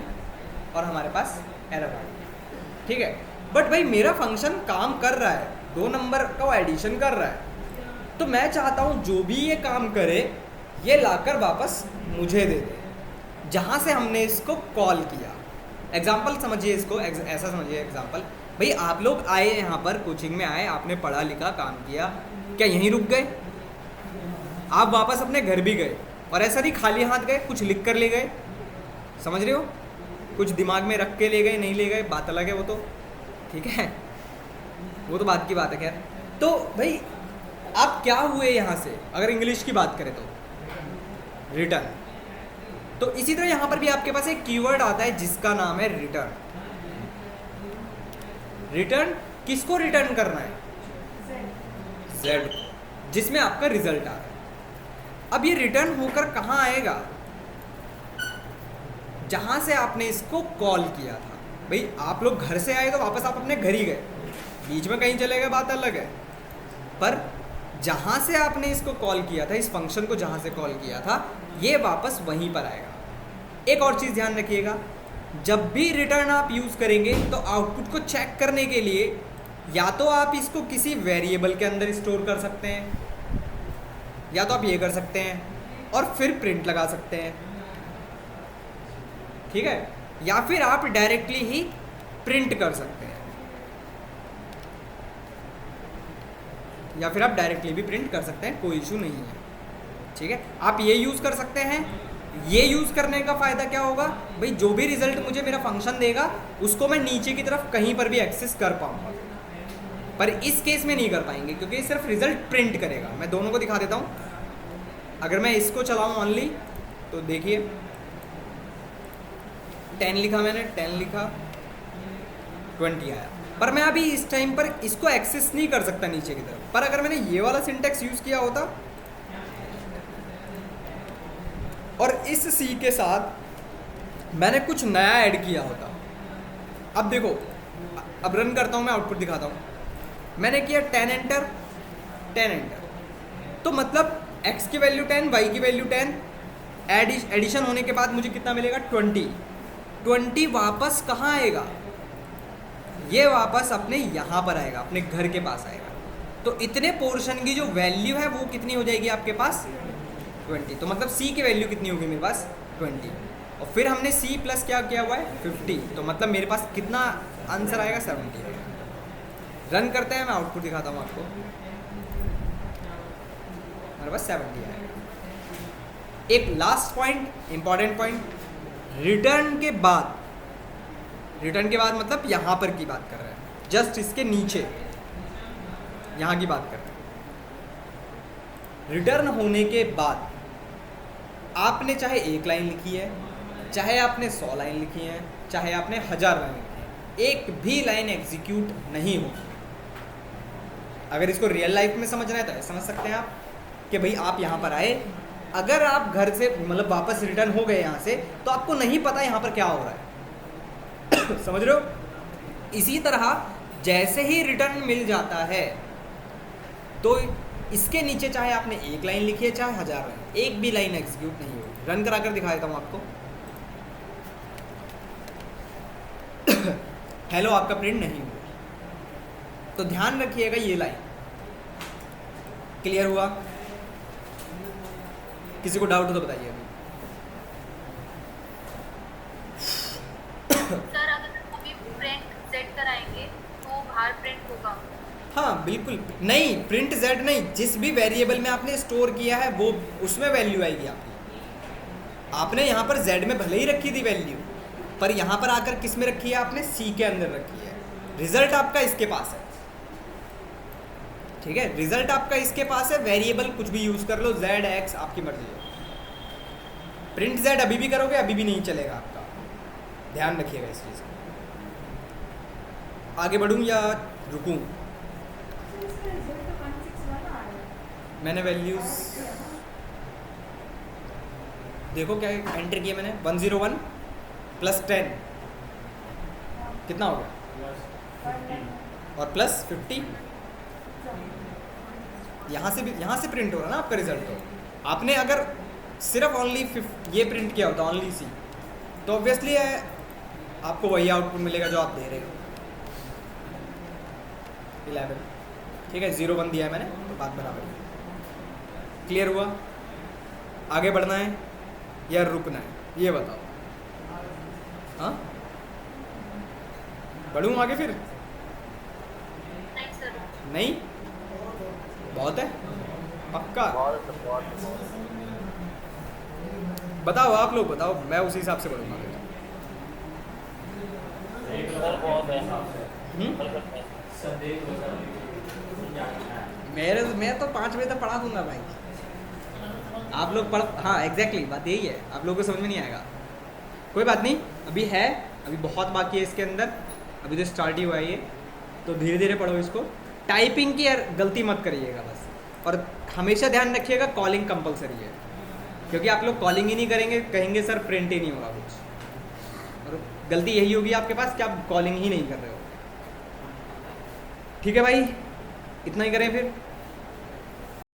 S1: और हमारे पास एरर आ गया। ठीक है, बट भाई मेरा फंक्शन काम कर रहा है, 2 नंबर का एडिशन कर रहा है, तो मैं चाहता हूँ जो भी ये काम करे ये लाकर वापस मुझे दे दे जहाँ से हमने इसको कॉल किया। एग्जाम्पल समझिए इसको, ऐसा समझिए एग्जाम्पल, भाई आप लोग आए यहाँ पर कोचिंग में आए, आपने पढ़ा लिखा काम किया, क्या यहीं रुक गए? आप वापस अपने घर भी गए और ऐसा नहीं खाली हाथ गए, कुछ लिख कर ले गए, समझ रहे हो? कुछ दिमाग में रख के ले गए, नहीं ले गए, बात अलग है वो तो, ठीक है, वो तो बात की बात है। खैर, तो भाई आप क्या हुए यहाँ से, अगर इंग्लिश की बात करें तो रिटर्न। तो इसी तरह यहाँ पर भी आपके पास एक कीवर्ड आता है जिसका नाम है रिटर्न। रिटर्न किसको रिटर्न करना है? Z, जिसमें आपका रिजल्ट आ रहा है। अब ये रिटर्न होकर कहाँ आएगा? जहाँ से आपने इसको कॉल किया था। भाई आप लोग घर से आए तो वापस आप अपने घर ही गए, बीच में कहीं चले गए, बात अलग है, पर जहाँ से आपने इसको कॉल किया था, इस फंक्शन को जहाँ से कॉल किया था, ये वापस वहीं पर आएगा। एक और चीज़ ध्यान रखिएगा, जब भी रिटर्न आप यूज़ करेंगे तो आउटपुट को चेक करने के लिए या तो आप इसको किसी वेरिएबल के अंदर स्टोर कर सकते हैं, या तो आप ये कर सकते हैं और फिर प्रिंट लगा सकते हैं। ठीक है, या फिर आप डायरेक्टली ही प्रिंट कर सकते हैं, या फिर आप डायरेक्टली भी प्रिंट कर सकते हैं, कोई इशू नहीं है। ठीक है, आप ये यूज़ कर सकते हैं। ये यूज़ करने का फ़ायदा क्या होगा भाई, जो भी रिजल्ट मुझे मेरा फंक्शन देगा उसको मैं नीचे की तरफ कहीं पर भी एक्सेस कर पाऊंगा, पर इस केस में नहीं कर पाएंगे क्योंकि ये सिर्फ रिजल्ट प्रिंट करेगा। मैं दोनों को दिखा देता हूँ। अगर मैं इसको चलाऊँ ऑनली तो देखिए 10 लिखा मैंने, 10 लिखा, 20 आया, पर मैं अभी इस टाइम पर इसको एक्सेस नहीं कर सकता नीचे की तरफ। पर अगर मैंने ये वाला सिंटेक्स यूज़ किया होता और इस सी के साथ मैंने कुछ नया ऐड किया होता, अब देखो, अब रन करता हूँ मैं, आउटपुट दिखाता हूँ। मैंने किया 10 एंटर, 10 एंटर, तो मतलब x की वैल्यू 10, y की वैल्यू 10, एडिशन होने के बाद मुझे कितना मिलेगा 20। 20 वापस कहाँ आएगा, ये वापस अपने यहाँ पर आएगा, अपने घर के पास आएगा। तो इतने पोर्शन की जो वैल्यू है वो कितनी हो जाएगी आपके पास 20। तो मतलब c की वैल्यू कितनी होगी मेरे पास 20, और फिर हमने c प्लस क्या किया हुआ है 50, तो मतलब मेरे पास कितना आंसर आएगा 70 आएगा। रन करते हैं, मैं आउटपुट दिखाता हूँ आपको, मेरे पास 70 आएगा। एक last point, important point, return के बाद मतलब यहाँ पर की बात कर रहे हैं, जस्ट इसके नीचे यहाँ की बात कर रहे हैं। रिटर्न होने के बाद आपने चाहे 1 लाइन लिखी है, चाहे आपने 100 लाइन लिखी है, चाहे आपने 1000 लाइन लिखी है, एक भी लाइन एग्जीक्यूट नहीं होगी। अगर इसको रियल लाइफ में समझना है तो ऐसे समझ सकते हैं आप कि भाई आप यहाँ पर आए, अगर आप घर से मतलब वापस रिटर्न हो गए यहाँ से, तो आपको नहीं पता यहाँ पर क्या हो रहा है। समझ रहे हो? इसी तरह जैसे ही रिटर्न मिल जाता है तो इसके नीचे चाहे आपने 1 लाइन लिखी है, चाहे 1000 लाइन, एक भी लाइन एग्जीक्यूट नहीं होगी। रन करा कर दिखा देता हूँ आपको। हेलो आपका प्रिंट नहीं हुआ, तो ध्यान रखिएगा ये लाइन। क्लियर हुआ? किसी को डाउट हो तो बताइए अभी।
S3: सर अगर अभी प्रिंट सेट कराएंगे तो बाहर प्रिंट होगा?
S1: हाँ बिल्कुल, नहीं प्रिंट जेड नहीं, जिस भी वेरिएबल में आपने स्टोर किया है वो उसमें वैल्यू आएगी आपकी। आपने यहाँ पर जेड में भले ही रखी थी वैल्यू, पर यहाँ पर आकर किस में रखी है आपने, सी के अंदर रखी है। रिजल्ट आपका इसके पास है, ठीक है, रिजल्ट आपका इसके पास है। वेरिएबल कुछ भी यूज कर लो, जेड एक्स आपकी मर्जी है। प्रिंट जेड अभी भी करोगे अभी भी नहीं चलेगा आपका, ध्यान रखिएगा इस चीज़ का। आगे बढ़ूँ या रुकूँ? मैंने वैल्यूज देखो क्या एंटर किया मैंने, 101 प्लस 10 कितना हो गया, और प्लस 50। यहाँ से प्रिंट हो रहा है ना आपका रिजल्ट। तो आपने अगर सिर्फ ओनली ये प्रिंट किया होता ओनली सी, तो ऑब्वियसली आपको वही आउटपुट मिलेगा जो आप दे रहे हो। 11 ठीक है, 01 दिया है मैंने, तो बात बराबर है। क्लियर हुआ? आगे बढ़ना है या रुकना है, ये बताओ। हाँ बढ़ूँ आगे फिर?
S3: नहीं सर।
S1: नहीं, बहुत है पक्का? बताओ आप लोग बताओ, मैं उसी हिसाब से बढ़ूँगा।
S6: सर बहुत है।
S1: मैं तो 5 बजे तक पढ़ा दूंगा भाई। आप लोग पढ़, हाँ एग्जैक्टली बात यही है, आप लोगों को समझ में नहीं आएगा, कोई बात नहीं, अभी है, अभी बहुत बाकी है इसके अंदर, अभी तो स्टार्ट ही हुआ है ये, तो धीरे धीरे पढ़ो इसको। टाइपिंग की गलती मत करिएगा बस, और हमेशा ध्यान रखिएगा कॉलिंग कंपलसरी है, क्योंकि आप लोग कॉलिंग ही नहीं करेंगे, कहेंगे सर प्रिंट ही नहीं होगा कुछ, और गलती यही होगी आपके पास कि आप कॉलिंग ही नहीं कर रहे हो। ठीक है भाई, इतना ही करें फिर।